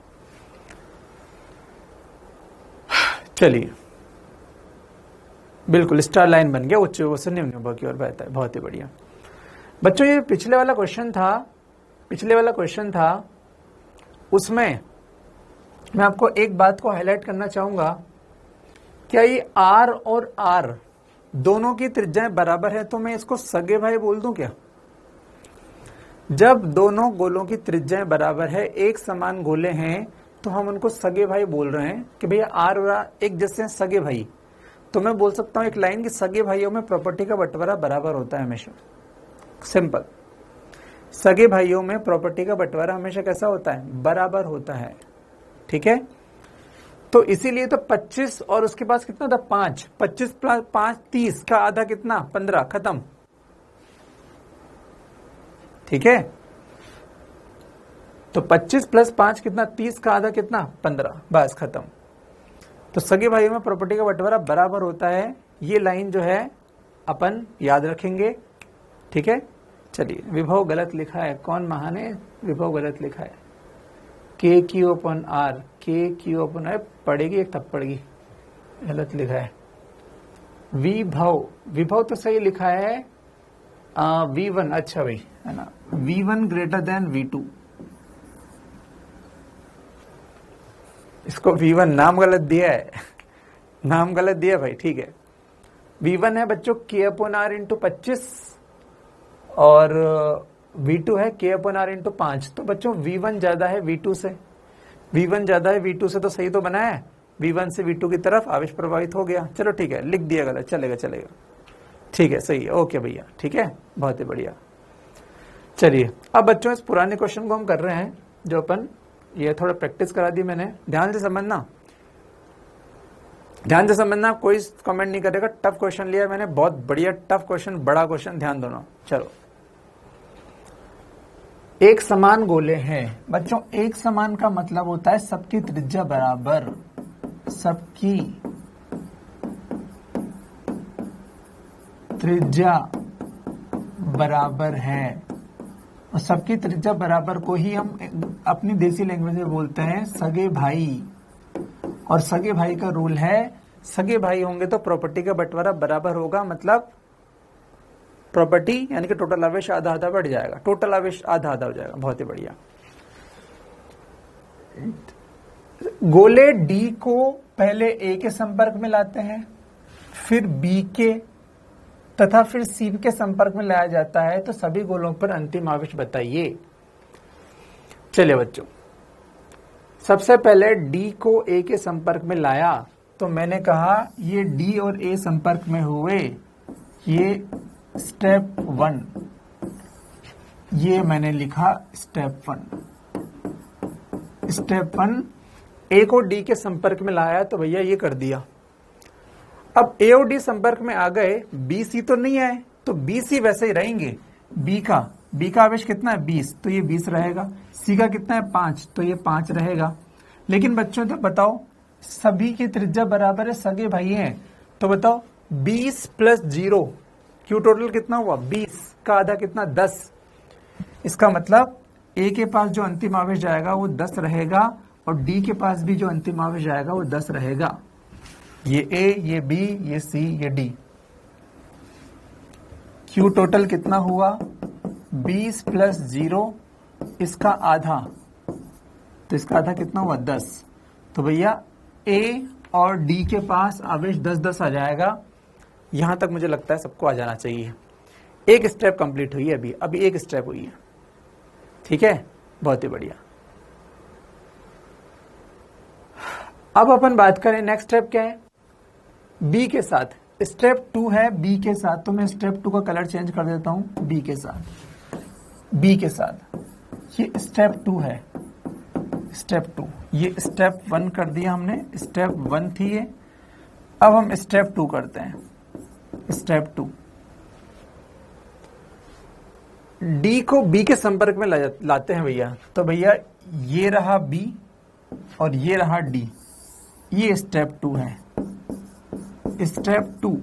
चलिए बिल्कुल स्टार लाइन बन गया, उच्च विभव से निम्न विभव की ओर बहता है। बहुत ही बढ़िया बच्चों। ये पिछले वाला क्वेश्चन था, उसमें मैं आपको एक बात को हाईलाइट करना चाहूंगा, क्या ये आर और आर दोनों की त्रिज्याएं बराबर है तो मैं इसको सगे भाई बोल दूं क्या? जब दोनों गोलों की त्रिज्याएं बराबर है, एक समान गोले हैं, तो हम उनको सगे भाई बोल रहे हैं कि भैया आर और आर एक जैसे हैं, सगे भाई। तो मैं बोल सकता हूं एक लाइन की सगे भाइयों में प्रॉपर्टी का बंटवारा बराबर होता है हमेशा। सिंपल, सगे भाइयों में प्रॉपर्टी का बंटवारा हमेशा कैसा होता है? बराबर होता है। ठीक है, तो इसीलिए तो 25 और उसके पास कितना था? 5, 25 प्लस 5 30 का आधा कितना? 15, खत्म। ठीक है, तो 25 प्लस 5 कितना? 30 का आधा कितना? 15, बस खत्म। तो सगे भाइयों में प्रॉपर्टी का बंटवारा बराबर होता है। ये लाइन जो है अपन याद रखेंगे। ठीक है, चलिए। विभव गलत लिखा है, कौन महान है? विभव गलत लिखा है, के क्यू अपन आर, के क्यू अपन आर पड़ेगी, एक थप्पड़ की, गलत लिखा है। विभव तो सही लिखा है, V1, अच्छा भाई है ना, V1 ग्रेटर देन V2। इसको V1 नाम गलत दिया है, नाम गलत दिया भाई। ठीक है, V1 है बच्चों K अपन R इंटू 25 और V2 है K अपन R इंटू 5। तो बच्चों V1 ज्यादा है V2 से, V1 ज्यादा है V2 से, तो सही तो बना है। V1 से V2 की तरफ आवेश प्रवाहित हो गया। चलो ठीक है, लिख दिया गलत, चलेगा चलेगा। ठीक है, सही है, ओके भैया। ठीक है, बहुत ही बढ़िया। चलिए अब बच्चों इस पुराने क्वेश्चन को हम कर रहे हैं, जो अपन ये थोड़ा प्रैक्टिस करा दी मैंने। ध्यान से समझना, ध्यान से समझना, कोई कमेंट नहीं करेगा। टफ क्वेश्चन लिया मैंने, बहुत बढ़िया टफ क्वेश्चन, बड़ा क्वेश्चन, ध्यान दोनों। चलो, एक समान गोले हैं बच्चों। एक समान का मतलब होता है सबकी त्रिज्या बराबर, सबकी त्रिज्या बराबर है। और सबकी त्रिज्या बराबर को ही हम अपनी देसी लैंग्वेज में बोलते हैं सगे भाई। और सगे भाई का रूल है, सगे भाई होंगे तो प्रॉपर्टी का बंटवारा बराबर होगा, मतलब प्रॉपर्टी यानी कि टोटल आवेश आधा आधा बढ़ जाएगा, टोटल आवेश आधा आधा हो जाएगा। बहुत ही बढ़िया। गोले डी को पहले ए के संपर्क में लाते हैं, फिर बी के तथा फिर सी के संपर्क में लाया जाता है। तो सभी गोलों पर अंतिम आवेश बताइए। चलिए बच्चों, सबसे पहले डी को ए के संपर्क में लाया, तो मैंने कहा ये डी और ए संपर्क में हुए, ये स्टेप 1, ये मैंने लिखा स्टेप 1। स्टेप 1, ए को डी के संपर्क में लाया, तो भैया ये कर दिया। अब ए और डी संपर्क में आ गए, बी सी तो नहीं आए, तो बी सी वैसे ही रहेंगे। बी का आवेश कितना है? 20, तो ये 20 रहेगा। सी का कितना है? 5, तो ये 5 रहेगा। लेकिन बच्चों तो बताओ, सभी की त्रिज्या बराबर है, सगे भाई हैं, तो बताओ 20 प्लस 0 क्यू टोटल कितना हुआ? 20 का आधा कितना? 10। इसका मतलब ए के पास जो अंतिम आवेश जाएगा वो 10 रहेगा, और डी के पास भी जो अंतिम आवेश जाएगा वो 10 रहेगा। ये ए, ये बी, ये सी, ये डी। क्यू टोटल कितना हुआ? 20 प्लस 0, इसका आधा, तो इसका आधा कितना हुआ? 10। तो भैया ए और डी के पास आवेश 10-10 आ जाएगा। यहां तक मुझे लगता है सबको आ जाना चाहिए। एक स्टेप कंप्लीट हुई है, अभी एक स्टेप हुई है। ठीक है, बहुत ही बढ़िया। अब अपन बात करें नेक्स्ट स्टेप क्या है? बी के साथ। स्टेप 2 है बी के साथ, तो मैं स्टेप 2 का कलर चेंज कर देता हूं। बी के साथ, बी के साथ ये स्टेप 2 है। स्टेप 2, ये स्टेप 1 कर दिया हमने, स्टेप 1 थी ये। अब हम स्टेप 2 करते हैं। स्टेप 2, डी को बी के संपर्क में लाते हैं भैया। तो भैया ये रहा बी और ये रहा डी, ये स्टेप 2 है। स्टेप 2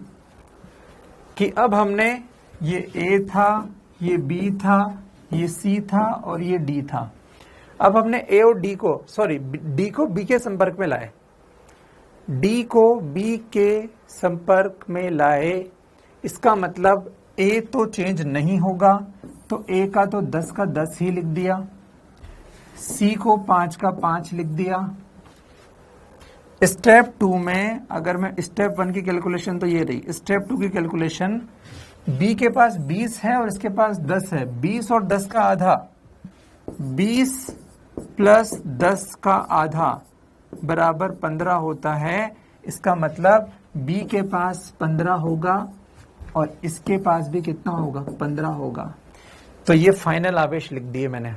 कि अब हमने ये ए था, ये बी था, ये सी था और ये डी था। अब हमने ए और डी को, डी को बी के संपर्क में लाए। डी को बी के संपर्क में लाए, इसका मतलब ए तो चेंज नहीं होगा, तो ए का तो 10 का 10 ही लिख दिया, सी को 5 का 5 लिख दिया। स्टेप 2 में अगर मैं स्टेप 1 की कैलकुलेशन तो ये रही, स्टेप 2 की कैलकुलेशन, बी के पास 20 है और इसके पास 10 है, 20 और 10 का आधा, 20 प्लस 10 का आधा बराबर 15 होता है। इसका मतलब बी के पास 15 होगा और इसके पास भी कितना होगा, 15 होगा। तो ये फाइनल आवेश लिख दिए मैंने।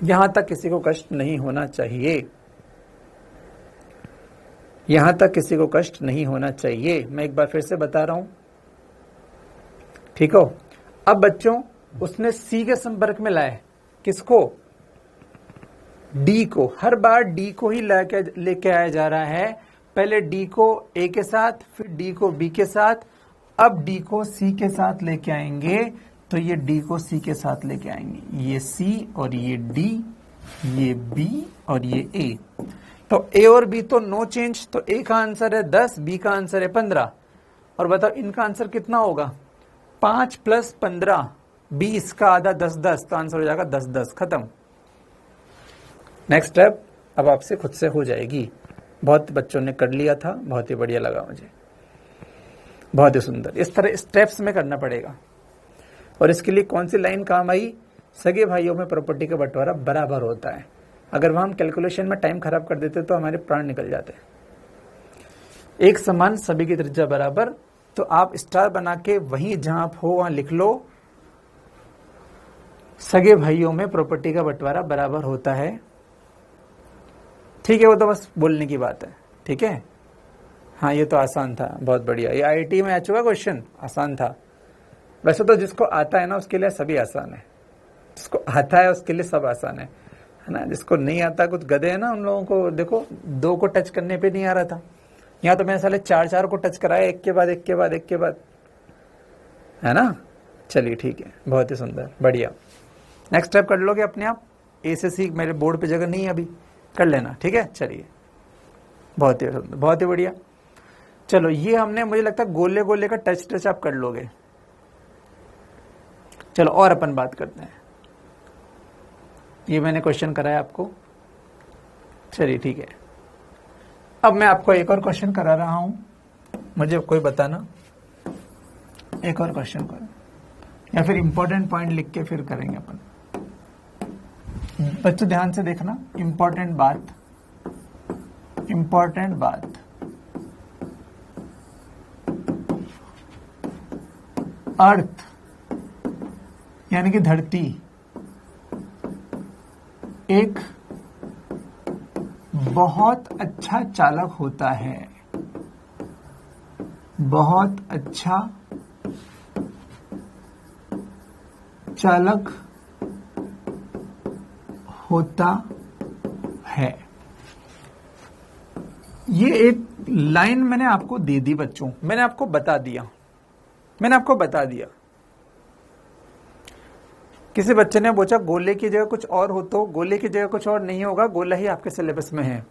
यहां तक किसी को कष्ट नहीं होना चाहिए, यहां तक किसी को कष्ट नहीं होना चाहिए। मैं एक बार फिर से बता रहा हूं, ठीक हो। अब बच्चों उसने सी के संपर्क में लाए, किसको, डी को। हर बार डी को ही लेके आया जा रहा है, पहले डी को ए के साथ, फिर डी को बी के साथ, अब डी को सी के साथ लेके आएंगे, तो ये डी को सी के साथ लेके आएंगे, ये सी और ये डी, ये बी और ये ए। तो ए और बी तो नो चेंज, तो ए का आंसर है 10, बी का आंसर है 15। और बताओ इनका आंसर कितना होगा, 5 प्लस 15, 20 का आधा 10 10, तो आंसर हो जाएगा 10 10, खत्म। नेक्स्ट स्टेप अब आपसे खुद से हो जाएगी। बहुत बच्चों ने कर लिया था, बहुत ही बढ़िया लगा मुझे, बहुत ही सुंदर। इस तरह स्टेप्स में करना पड़ेगा। और इसके लिए कौन सी लाइन काम आई, सगे भाइयों में प्रॉपर्टी का बंटवारा बराबर होता है। अगर वह हम कैलकुलेशन में टाइम खराब कर देते तो हमारे प्राण निकल जाते। एक समान सभी की त्रिज्या बराबर, तो आप स्टार बना के वहीं जहां आप हो वहां लिख लो, सगे भाइयों में प्रॉपर्टी का बंटवारा बराबर होता है। ठीक है, वो तो बस बोलने की बात है, ठीक है। हाँ ये तो आसान था, बहुत बढ़िया। ये आईआईटी में आ चुका क्वेश्चन, आसान था। वैसे तो जिसको आता है ना उसके लिए सभी आसान है, जिसको आता है उसके लिए सब आसान है ना। जिसको नहीं आता, कुछ गधे है ना, उन लोगों को देखो 2 को टच करने पे नहीं आ रहा था, यहाँ तो मैंने साले 4 को टच कराया, एक के बाद एक के बाद एक के बाद, है ना। चलिए ठीक है, बहुत ही सुंदर, बढ़िया। नेक्स्ट स्टेप कर लोगे अपने आप, ए से सी मेरे बोर्ड पे जगह नहीं है अभी, कर लेना, ठीक है। चलिए बहुत ही सुंदर, बहुत ही बढ़िया। चलो ये हमने, मुझे लगता है गोले गोले का टच आप कर लोगे। चलो और अपन बात करते हैं, ये मैंने क्वेश्चन कराया आपको, चलिए ठीक है। अब मैं आपको एक और क्वेश्चन करा रहा हूं, मुझे कोई बताना, एक और क्वेश्चन करो या फिर इंपॉर्टेंट पॉइंट लिख के फिर करेंगे अपन। बच्चों ध्यान से देखना, इंपॉर्टेंट बात, इंपॉर्टेंट बात। अर्थ यानी कि धरती एक बहुत अच्छा चालक होता है, बहुत अच्छा चालक होता है। ये एक लाइन मैंने आपको दे दी बच्चों, मैंने आपको बता दिया, मैंने आपको बता दिया। किसी बच्चे ने पूछा गोले की जगह कुछ और हो, तो गोले की जगह कुछ और नहीं होगा, गोला ही आपके सिलेबस में है,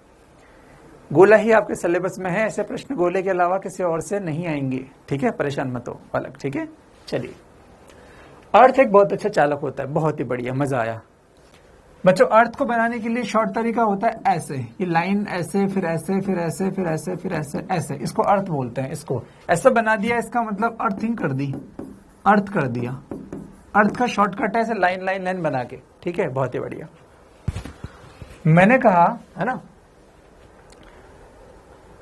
गोला ही आपके सिलेबस में है। ऐसे प्रश्न गोले के अलावा किसी और से नहीं आएंगे, ठीक है, परेशान मत हो बालक, ठीक है। चलिए, अर्थ एक बहुत अच्छा चालक होता है, बहुत ही बढ़िया, मजा आया बच्चों। अर्थ को बनाने के लिए शॉर्ट तरीका होता है ऐसे, ये लाइन ऐसे, फिर ऐसे, फिर ऐसे, फिर ऐसे, फिर ऐसे, ऐसे, इसको अर्थ बोलते हैं। इसको ऐसा बना दिया, इसका मतलब अर्थिंग कर दी, अर्थ कर दिया। अर्थ का शॉर्टकट है ऐसे लाइन लाइन लाइन बना के, ठीक है, बहुत ही बढ़िया। मैंने कहा है ना,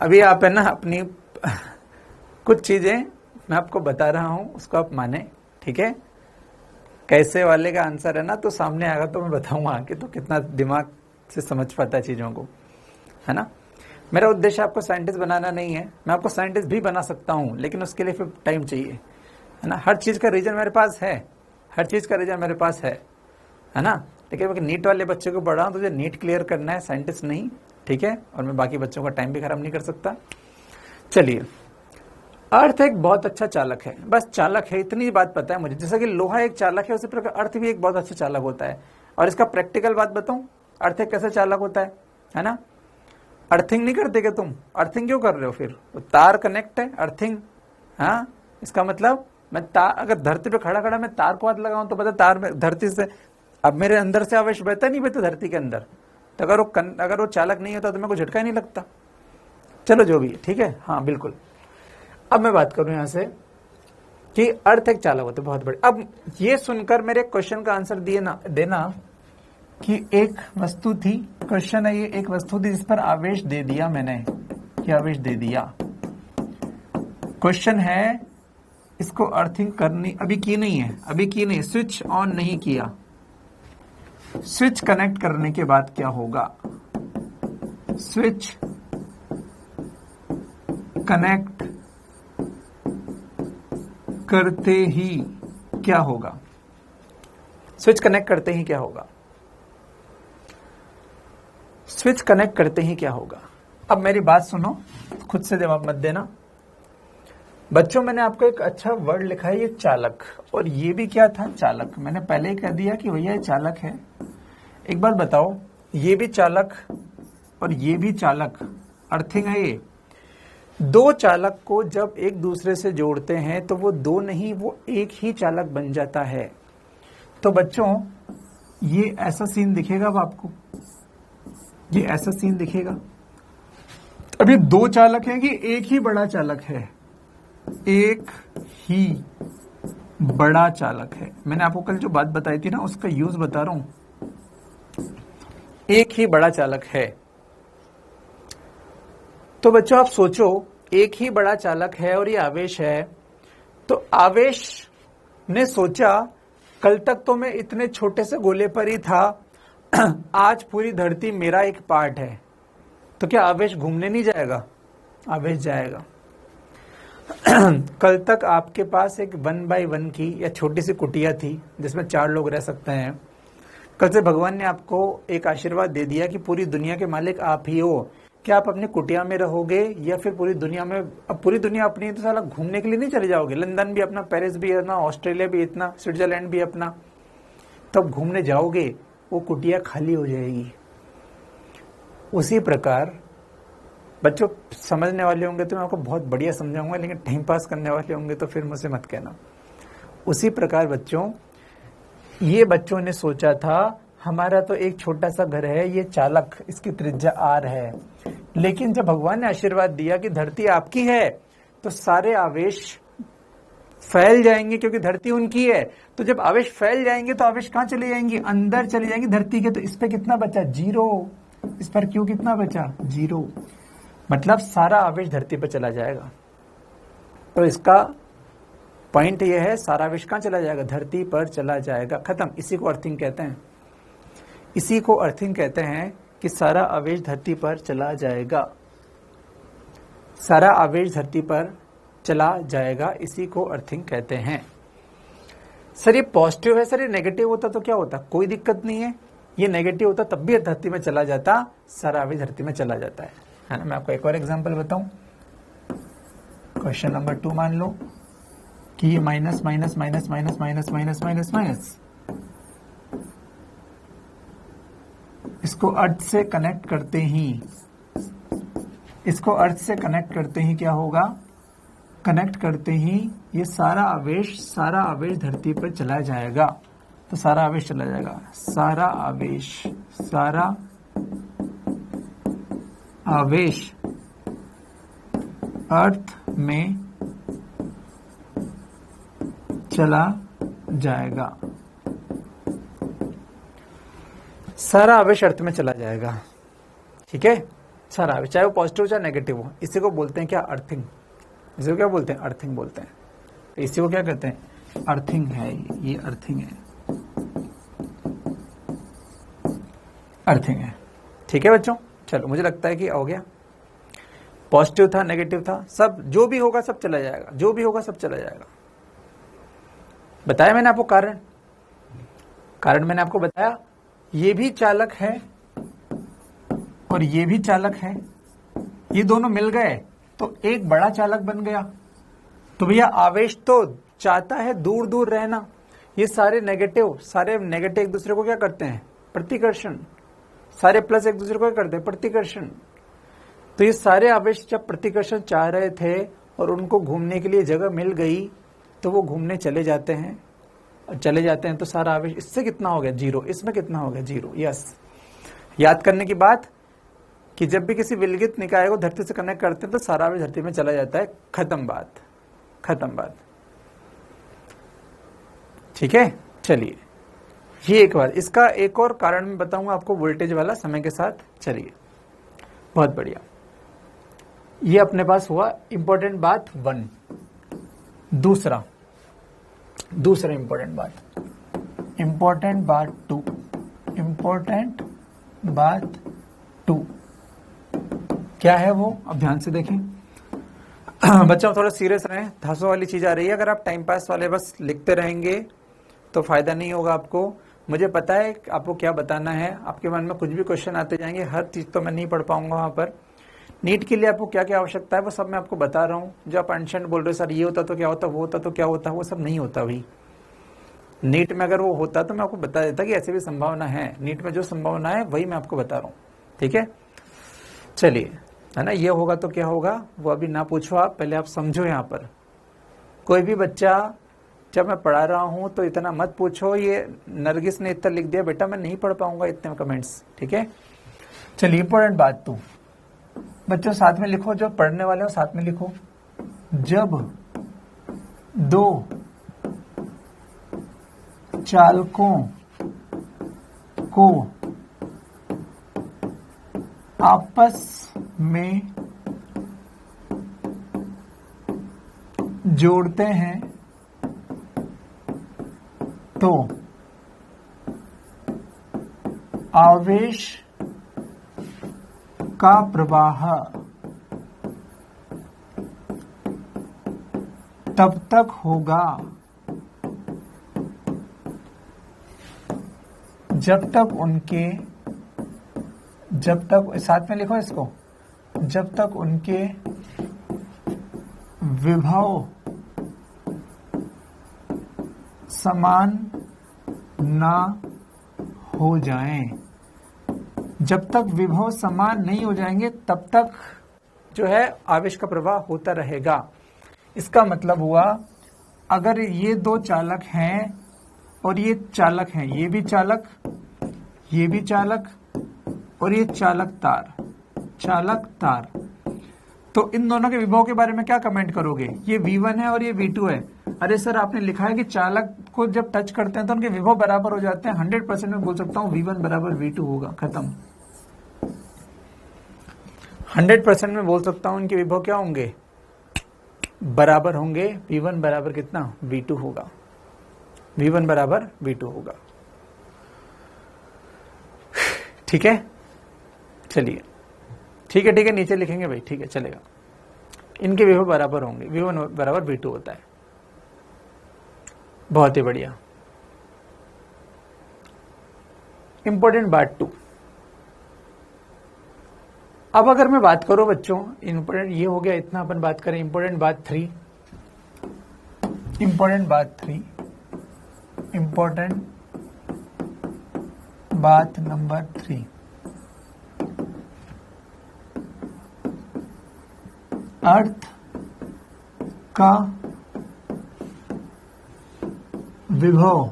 अभी आप है ना अपनी कुछ चीजें मैं आपको बता रहा हूं, उसको आप माने, ठीक है। कैसे वाले का आंसर है ना तो सामने आएगा तो मैं बताऊंगा कि तो कितना दिमाग से समझ पाता है चीजों को, है ना। मेरा उद्देश्य आपको साइंटिस्ट बनाना नहीं है, मैं आपको साइंटिस्ट भी बना सकता हूं, लेकिन उसके लिए फिर टाइम चाहिए, है ना। हर चीज का रीजन मेरे पास है, हर चीज का रीजन मेरे पास है ना। लेकिन मैं नीट वाले बच्चे को पढ़ा हूं, तुझे नीट क्लियर करना है, साइंटिस्ट नहीं, ठीक है। और मैं बाकी बच्चों का टाइम भी खराब नहीं कर सकता। चलिए, अर्थ एक बहुत अच्छा चालक है, बस चालक है, इतनी बात पता है मुझे। जैसा कि लोहा एक चालक है, उसी प्रकार अर्थ भी एक बहुत अच्छा चालक होता है। और इसका प्रैक्टिकल बात बताऊं, अर्थ एक कैसा चालक होता है ना। अर्थिंग नहीं करते क्या तुम? अर्थिंग क्यों कर रहे हो फिर? तो तार कनेक्ट है, अर्थिंग। हाँ, इसका मतलब मैं तार, अगर धरती पे खड़ा खड़ा मैं तार को हाथ लगाऊं तो पता तार में धरती से, अब मेरे अंदर से आवेश बहता नहीं बहता धरती के अंदर, तो अगर वो चालक नहीं होता तो मेरे को झटका ही नहीं लगता। चलो जो भी है, ठीक है, हाँ बिल्कुल। अब मैं बात करूं यहां से कि अर्थ एक चालक होता है, बहुत बड़े। अब ये सुनकर मेरे क्वेश्चन का आंसर देना कि एक वस्तु थी, क्वेश्चन है ये, एक वस्तु थी जिस पर आवेश दे दिया मैंने, कि आवेश दे दिया। क्वेश्चन है इसको अर्थिंग करनी, अभी की नहीं है, अभी की नहीं, स्विच ऑन नहीं किया। स्विच कनेक्ट करने के बाद क्या होगा? स्विच कनेक्ट करते ही क्या होगा? स्विच कनेक्ट करते ही क्या होगा? स्विच कनेक्ट करते ही क्या होगा? अब मेरी बात सुनो, खुद से जवाब मत देना बच्चों। मैंने आपको एक अच्छा वर्ड लिखा है, ये चालक, और ये भी क्या था? चालक। मैंने पहले ही कह दिया कि भैया ये चालक है। एक बात बताओ, ये भी चालक और ये भी चालक, अर्थिंग है ये। दो चालक को जब एक दूसरे से जोड़ते हैं तो वो दो नहीं, वो एक ही चालक बन जाता है। तो बच्चों ये ऐसा सीन दिखेगा अब आपको, ये ऐसा सीन दिखेगा। अभी दो चालक हैं कि एक ही बड़ा चालक है? एक ही बड़ा चालक है। मैंने आपको कल जो बात बताई थी ना, उसका यूज बता रहा हूं। एक ही बड़ा चालक है। तो बच्चों आप सोचो, एक ही बड़ा चालक है और ये आवेश है। तो आवेश ने सोचा कल तक तो मैं इतने छोटे से गोले पर ही था, आज पूरी धरती मेरा एक पार्ट है। तो क्या आवेश घूमने नहीं जाएगा? आवेश जाएगा। कल तक आपके पास एक 1 बाय 1 की या छोटी सी कुटिया थी जिसमें 4 लोग रह सकते हैं। कल से भगवान ने आपको एक आशीर्वाद दे दिया कि पूरी दुनिया के मालिक आप ही हो। क्या आप अपनी कुटिया में रहोगे या फिर पूरी दुनिया में? अब पूरी दुनिया अपनी तो साला घूमने के लिए नहीं चले जाओगे। लंदन भी अपना, पेरिस भी अपना, ऑस्ट्रेलिया भी इतना, स्विट्जरलैंड भी अपना। तब घूमने जाओगे, वो कुटिया खाली हो जाएगी। उसी प्रकार बच्चों समझने वाले होंगे तो मैं आपको बहुत बढ़िया समझाऊंगा, लेकिन टाइम पास करने वाले होंगे तो फिर मुझसे मत कहना। उसी प्रकार बच्चों, ये बच्चों ने सोचा था हमारा तो एक छोटा सा घर है, ये चालक, इसकी त्रिज्या आर है। लेकिन जब भगवान ने आशीर्वाद दिया कि धरती आपकी है, तो सारे आवेश फैल जाएंगे, क्योंकि धरती उनकी है। तो जब आवेश फैल जाएंगे तो आवेश कहां चले जाएंगे? अंदर चले जाएंगे धरती के। तो इस पे कितना बचा? 0। इस पर क्यों कितना बचा? 0। मतलब सारा आवेश धरती पर चला जाएगा। तो इसका पॉइंट यह है, सारा आवेश कहां चला जाएगा? धरती पर चला जाएगा। खत्म। इसी को अर्थिंग कहते हैं। इसी को अर्थिंग कहते हैं कि सारा आवेश धरती पर चला जाएगा। सारा आवेश धरती पर चला जाएगा, इसी को अर्थिंग कहते हैं। सर ये पॉजिटिव है, सर ये नेगेटिव होता तो क्या होता? कोई दिक्कत नहीं है। ये नेगेटिव होता तब भी धरती में चला जाता, सारा आवेश धरती में चला जाता है ना। मैं आपको एक और एग्जांपल बताऊं। क्वेश्चन नंबर 2 मान लो कि ये minus minus minus minus minus minus minus minus, इसको अर्थ से कनेक्ट करते ही, इसको अर्थ से कनेक्ट करते ही क्या होगा? कनेक्ट करते ही ये सारा आवेश धरती पर चला जाएगा। तो सारा आवेश चला जाएगा। सारा आवेश अर्थ में चला जाएगा। सारा आवेश अर्थ में चला जाएगा। ठीक है, सारा आवेश, चाहे वो पॉजिटिव हो चाहे नेगेटिव हो। इसी को बोलते हैं क्या? अर्थिंग। इसी को क्या बोलते हैं? अर्थिंग बोलते हैं। तो इसी को क्या कहते हैं? अर्थिंग है। ये अर्थिंग है, अर्थिंग है। ठीक है बच्चों, चलो मुझे लगता है कि हो गया। पॉजिटिव था, नेगेटिव था, सब जो भी होगा सब चला जाएगा। जो भी होगा सब चला जाएगा। बताया मैंने आपको कारण मैंने आपको बताया। ये भी चालक है और ये भी चालक है, ये दोनों मिल गए तो एक बड़ा चालक बन गया। तो भैया आवेश तो चाहता है दूर दूर रहना। ये सारे नेगेटिव एक दूसरे को क्या करते हैं? प्रतिकर्षण। सारे प्लस एक दूसरे को क्या करते हैं? प्रतिकर्षण। तो ये सारे आवेश जब प्रतिकर्षण चाह रहे थे और उनको घूमने के लिए जगह मिल गई तो वो घूमने चले जाते हैं, और चले जाते हैं तो सारा आवेश, इससे कितना हो गया 0, इसमें कितना हो गया 0। यस, याद करने की बात कि जब भी किसी विलगित निकाय को धरती से कनेक्ट करते हैं तो सारा आवेश धरती में चला जाता है। खत्म बात, खत्म बात। ठीक है, चलिए ये एक बात। इसका एक और कारण मैं बताऊंगा आपको वोल्टेज वाला समय के साथ। चलिए, बहुत बढ़िया। ये अपने पास हुआ इंपॉर्टेंट बात 1। दूसरा इंपॉर्टेंट बात 2। इंपॉर्टेंट बात 2 क्या है वो, अब ध्यान से देखें। बच्चों थोड़ा सीरियस रहें, धांसों वाली चीज आ रही है। अगर आप टाइम पास वाले बस लिखते रहेंगे तो फायदा नहीं होगा आपको। मुझे पता है आपको क्या बताना है, आपके मन में कुछ भी क्वेश्चन आते जाएंगे, हर चीज तो मैं नहीं पढ़ पाऊंगा वहां पर। नीट के लिए आपको क्या क्या आवश्यकता है वो सब मैं आपको बता रहा हूँ। जो आप अनशन बोल रहे हो सर ये होता तो क्या होता, वो होता तो क्या होता, वो सब नहीं होता भाई। नीट में अगर वो होता तो मैं आपको बता देता कि ऐसी भी संभावना है। नीट में जो संभावना है वही मैं आपको बता रहा हूँ, ठीक है। चलिए, है ना, ये होगा तो क्या होगा वो अभी ना पूछो आप, पहले आप समझो। यहाँ पर कोई भी बच्चा, जब मैं पढ़ा रहा हूं तो इतना मत पूछो ये नरगिस ने इतना लिख दिया, बेटा मैं नहीं पढ़ पाऊंगा इतने कमेंट्स, ठीक है। चलिए, इंपॉर्टेंट बात 2 बच्चों साथ में लिखो, जो पढ़ने वाले हो साथ में लिखो। जब 2 चालकों को आपस में जोड़ते हैं तो आवेश का प्रवाह तब तक होगा जब तक साथ में लिखो इसको, जब तक उनके विभव समान ना हो जाएं। जब तक विभव समान नहीं हो जाएंगे तब तक जो है आवेश का प्रवाह होता रहेगा। इसका मतलब हुआ, अगर ये 2 चालक हैं और ये चालक हैं, ये भी चालक और ये चालक तार, तो इन दोनों के विभव के बारे में क्या कमेंट करोगे? ये V1 है और ये V2 है। अरे सर आपने लिखा है कि चालक को जब टच करते हैं तो उनके विभव बराबर हो जाते हैं। 100% में बोल सकता हूं V1 बराबर V2 होगा, खत्म। 100% में बोल सकता हूं इनके विभव क्या होंगे, बराबर होंगे। V1 बराबर कितना, V2 होगा। V1 बराबर V2 होगा, ठीक है। चलिए, ठीक है, नीचे लिखेंगे भाई, ठीक है, चलेगा। इनके विभव बराबर होंगे, V1 बराबर V2 होता है। बहुत ही बढ़िया। इंपॉर्टेंट बात 2। अब अगर मैं बात करूं बच्चों, इंपॉर्टेंट ये हो गया, इतना अपन बात करें। इंपॉर्टेंट बात 3, इंपॉर्टेंट बात नंबर 3, अर्थ का विभव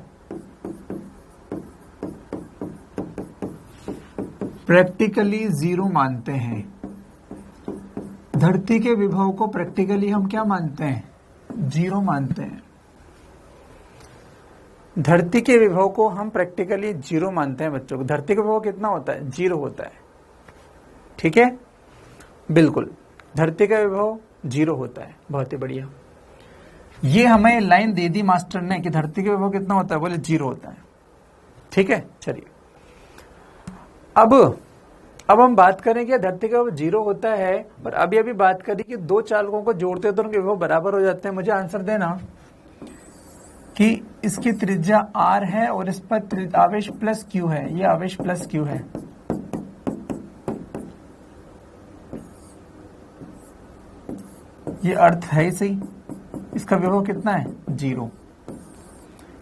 प्रैक्टिकली 0 मानते हैं। धरती के विभव को प्रैक्टिकली हम क्या मानते हैं, 0 मानते हैं। धरती के विभव को हम प्रैक्टिकली 0 मानते हैं बच्चों को। धरती का विभव कितना होता है, 0 होता है, ठीक है, बिल्कुल। धरती का विभव 0 होता है, बहुत ही बढ़िया। ये हमें लाइन दे दी मास्टर ने कि धरती का विभव कितना होता है, बोले 0 होता है, ठीक है। चलिए, अब हम बात करें कि धरती का विभव 0 होता है, पर अभी बात करी कि 2 चालकों को जोड़ते हैं तो उनके विभव बराबर हो जाते हैं। मुझे आंसर देना कि इसकी त्रिज्या R है और इस पर आवेश प्लस Q है, ये आवेश प्लस Q है। ये अर्थ है ही सही। इसका विभव कितना है, 0।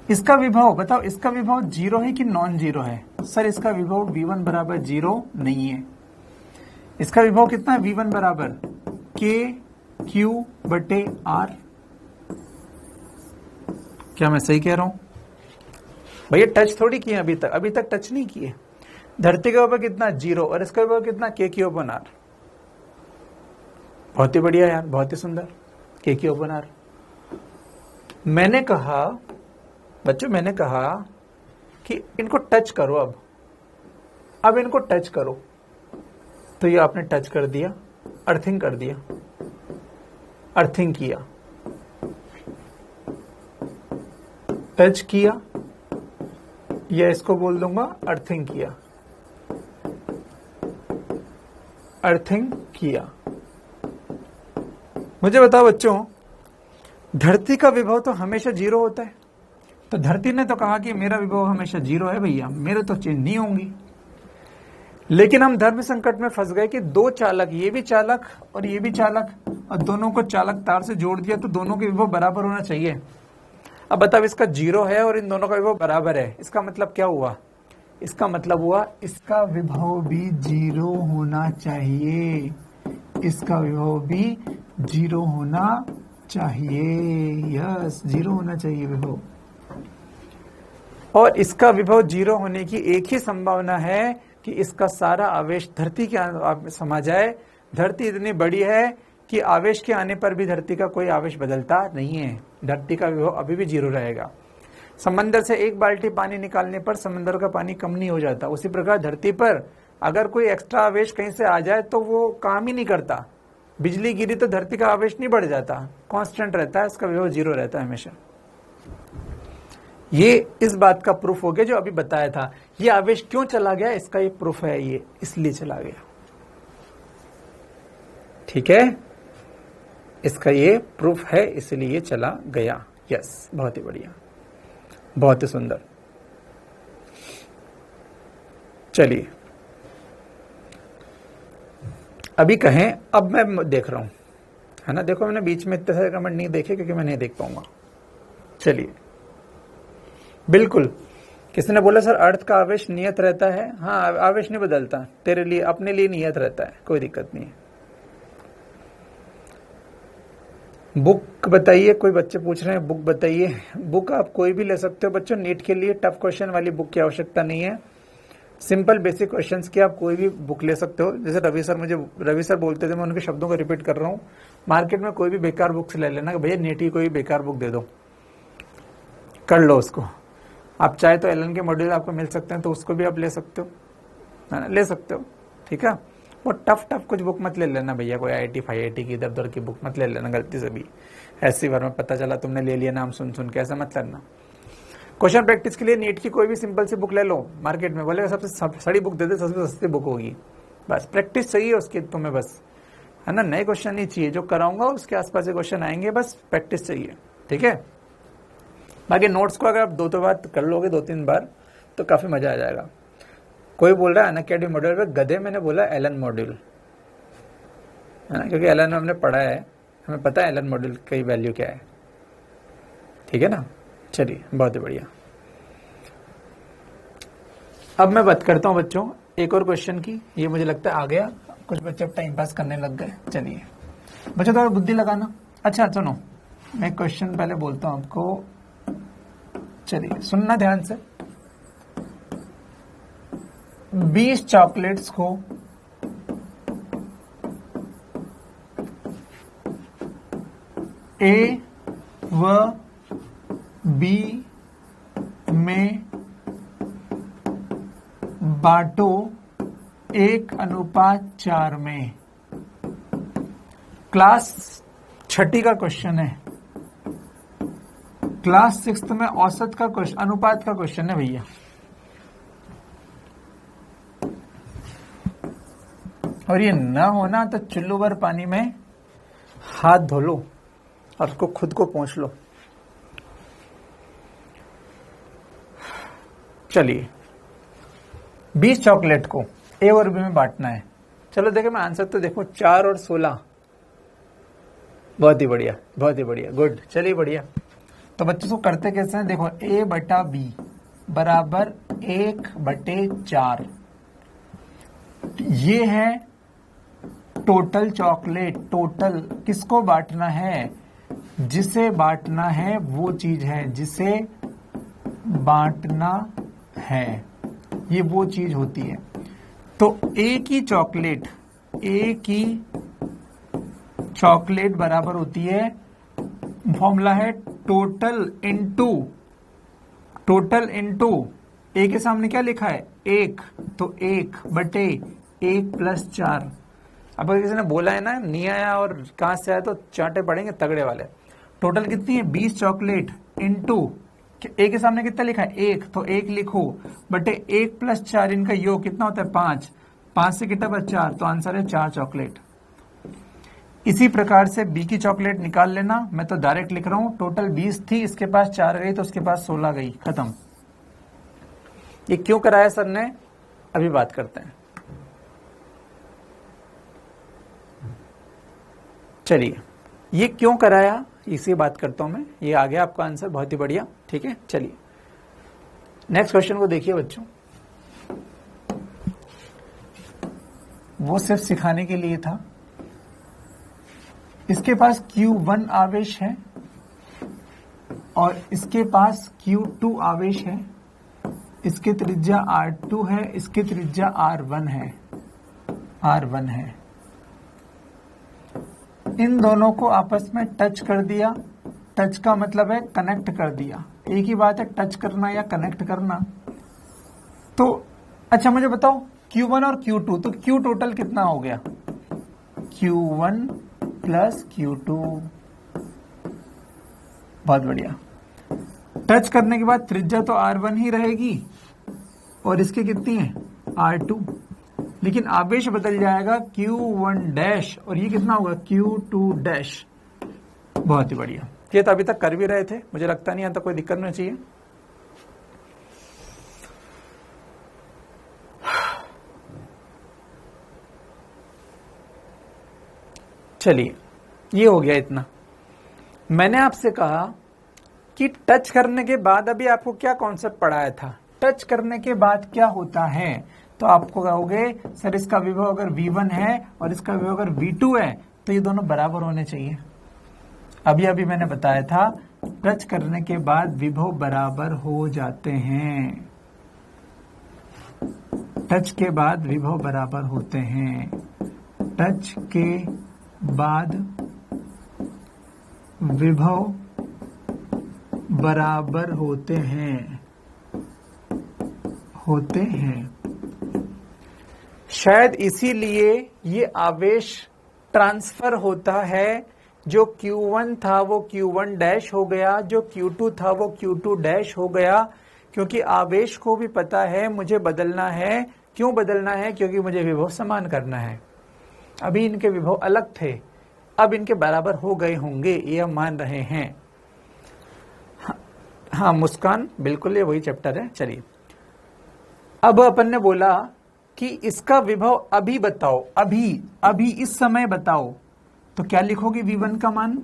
इसका विभव बताओ, इसका विभव 0 है कि नॉन 0 है? सर इसका विभव V1 बराबर 0 नहीं है। इसका विभव कितना है, V1 बराबर KQ/R। क्या मैं सही कह रहा हूं भैया? टच थोड़ी किए अभी तक टच नहीं किए। धरती के ऊपर कितना 0 और इसके ऊपर कितना KQ/R। बहुत ही बढ़िया यार, बहुत ही सुंदर, KQ/R। मैंने कहा बच्चों, मैंने कहा कि इनको टच करो। अब इनको टच करो, तो ये आपने टच कर दिया, अर्थिंग कर दिया, अर्थिंग किया, टच किया, या इसको बोल दूंगा अर्थिंग किया, अर्थिंग किया। मुझे बताओ बच्चों, धरती का विभव तो हमेशा 0 होता है, तो धरती ने तो कहा कि मेरा विभव हमेशा 0 है भैया, मेरे तो चेंज नहीं होंगी। लेकिन हम धर्म संकट में फंस गए कि दो चालक, ये भी चालक और ये भी चालक, और दोनों को चालक तार से जोड़ दिया, तो दोनों के विभव बराबर होना चाहिए। अब बताओ, इसका 0 है और इन दोनों का विभव बराबर है, इसका मतलब क्या हुआ? इसका मतलब हुआ इसका विभव भी 0 होना चाहिए, इसका विभव भी 0 होना चाहिए। यस, 0 होना चाहिए विभव। और इसका विभव 0 होने की एक ही संभावना है कि इसका सारा आवेश धरती के समा जाए। धरती इतनी बड़ी है कि आवेश के आने पर भी धरती का कोई आवेश बदलता नहीं है, धरती का विभव अभी भी 0 रहेगा। समंदर से 1 बाल्टी पानी निकालने पर समंदर का पानी कम नहीं हो जाता, उसी प्रकार धरती पर अगर कोई एक्स्ट्रा आवेश कहीं से आ जाए तो वो काम ही नहीं करता। बिजली गिरी तो धरती का आवेश नहीं बढ़ जाता, कांस्टेंट रहता है, इसका विभव 0 रहता है हमेशा। ये इस बात का प्रूफ हो गया जो अभी बताया था। ये आवेश क्यों चला गया, इसका ये प्रूफ है, ये इसलिए चला गया। ठीक है, इसका ये प्रूफ है, इसलिए चला गया। यस, बहुत ही बढ़िया, बहुत ही सुंदर। चलिए अभी कहें, अब मैं देख रहा हूं, है ना। देखो मैंने बीच में इतने सारे कमेंट नहीं देखे क्योंकि मैं नहीं देख पाऊंगा। चलिए, बिल्कुल, किसी ने बोला सर अर्थ का आवेश नियत रहता है। हाँ, आवेश नहीं बदलता, तेरे लिए अपने लिए नियत रहता है, कोई दिक्कत नहीं है। बुक बताइए, कोई बच्चे पूछ रहे हैं बुक बताइए। बुक आप कोई भी ले सकते हो बच्चों, नीट के लिए टफ क्वेश्चन वाली बुक की आवश्यकता नहीं है। सिंपल बेसिक क्वेश्चंस की आप कोई भी बुक ले सकते हो। जैसे रवि सर बोलते थे, मैं उनके शब्दों को रिपीट कर रहा हूँ। मार्केट में कोई भी बेकार बुक से ले लेना कि भैया नीट की कोई बेकार बुक दे दो, कर लो उसको। आप चाहे तो एलन के मॉड्यूल आपको मिल सकते हैं, तो उसको भी आप ले सकते हो, है ना, ले सकते हो। ठीक है, वो टफ कुछ बुक मत ले लेना भैया, कोई IIT FIIT की इधर उधर की बुक मत ले लेना गलती से भी। ऐसी बार में पता चला तुमने ले लिया नाम सुन के, ऐसा मत करना। क्वेश्चन प्रैक्टिस के लिए नीट की कोई भी सिंपल सी बुक ले लो, मार्केट में बोलेगा सबसे सड़ी बुक दे दे, सबसे सस्ती बुक होगी। बस प्रैक्टिस चाहिए उसकी तुम्हें, बस, है ना। नए क्वेश्चन नहीं चाहिए, जो कराऊंगा उसके आसपास से क्वेश्चन आएंगे, बस प्रैक्टिस चाहिए। ठीक है, बाकी नोट्स को अगर आप 2 बार कर लोगे, 2-3 बार, तो काफी मजा आ जाएगा। कोई बोल रहा है अनअकैडमी मॉड्यूल पे गधे, मैंने बोला एलन मॉड्यूल, है ना, क्योंकि एलन में हमने पढ़ा है, हमें पता है एलन मॉड्यूल की वैल्यू क्या है। ठीक है ना, चलिए बहुत ही बढ़िया। अब मैं बात करता हूं बच्चों एक और क्वेश्चन की, ये मुझे लगता है आ गया, कुछ बच्चे टाइम पास करने लग गए। चलिए बच्चों, थोड़ा बुद्धि लगाना। अच्छा सुनो, मैं क्वेश्चन पहले बोलता हूं आपको, चलिए सुनना ध्यान से। 20 चॉकलेट्स को A व B में बांटो 1:4 में। क्लास 6ठी का क्वेश्चन है, क्लास 6th में औसत का क्वेश्चन, अनुपात का क्वेश्चन है भैया। और ये ना होना तो चुल्लू भर पानी में हाथ धो लो और उसको खुद को पोंछ लो। चलिए 20 चॉकलेट को A और B में बांटना है। चलो देखे, मैं आंसर तो देखो, 4 और 16। बहुत ही बढ़िया, बहुत ही बढ़िया, गुड। चलिए बढ़िया। तो बच्चों को करते कैसे हैं, देखो A/B बराबर 1/4। ये है टोटल चॉकलेट, टोटल किसको बांटना है, जिसे बांटना है वो चीज है, जिसे बांटना है, ये वो चीज होती है। तो एक ही चॉकलेट, एक ही चॉकलेट बराबर होती है, फॉर्मूला है टोटल इनटू ए के सामने क्या लिखा है, एक, तो 1 बटे 1 + 4। अब अगर किसी ने बोला है ना नहीं आया और कहां से आया तो चांटे पड़ेंगे तगड़े वाले। टोटल कितनी है 20 चॉकलेट इनटू ए के सामने कितना लिखा है 1, तो 1 लिखो बटे 1 + 4, इनका योग कितना होता है 5, 5 से कितना बचा 4, तो आंसर है 4 चॉकलेट। इसी प्रकार से बी की चॉकलेट निकाल लेना, मैं तो डायरेक्ट लिख रहा हूं, टोटल 20 थी, इसके पास 4 गई तो उसके पास 16 गई, खत्म। ये क्यों कराया सर ने, अभी बात करते हैं। चलिए ये क्यों कराया इसी बात करता हूं मैं, ये आ गया आपका आंसर, बहुत ही बढ़िया, ठीक है। चलिए नेक्स्ट क्वेश्चन को देखिए बच्चों, वो सिर्फ सिखाने के लिए था। इसके पास Q1 आवेश है और इसके पास Q2 आवेश है, इसकी त्रिज्या R2 है, इसकी त्रिज्या R1 है। इन दोनों को आपस में टच कर दिया, टच का मतलब है कनेक्ट कर दिया, एक ही बात है टच करना या कनेक्ट करना। तो अच्छा मुझे बताओ Q1 और Q2, तो Q टोटल कितना हो गया, Q1 + Q2, बहुत बढ़िया। टच करने के बाद त्रिज्या तो R1 ही रहेगी और इसकी कितनी है R2, लेकिन आवेश बदल जाएगा Q1 और ये कितना होगा Q2। बहुत ही बढ़िया, ये तो अभी तक कर भी रहे थे, मुझे लगता नहीं यहां तक कोई दिक्कत नहीं चाहिए। चलिए ये हो गया इतना। मैंने आपसे कहा कि टच करने के बाद अभी आपको क्या कॉन्सेप्ट पढ़ाया था, टच करने के बाद क्या होता है, तो आपको कहोगे सर इसका विभव अगर V1 है और इसका विभव अगर V2 है तो ये दोनों बराबर होने चाहिए। अभी मैंने बताया था टच करने के बाद विभव बराबर हो जाते हैं, टच के बाद विभव बराबर होते हैं, टच के बाद विभव बराबर होते हैं शायद इसीलिए ये आवेश ट्रांसफर होता है, जो Q1 था वो Q1 हो गया, जो Q2 था वो Q2 हो गया, क्योंकि आवेश को भी पता है मुझे बदलना है। क्यों बदलना है, क्योंकि मुझे विभव समान करना है। अभी इनके विभव अलग थे, अब इनके बराबर हो गए होंगे, ये हम मान रहे हैं। हाँ मुस्कान, बिल्कुल ये वही चैप्टर है। चलिए अब अपन ने बोला कि इसका विभव अभी बताओ, अभी इस समय बताओ, तो क्या लिखोगे V1 का मान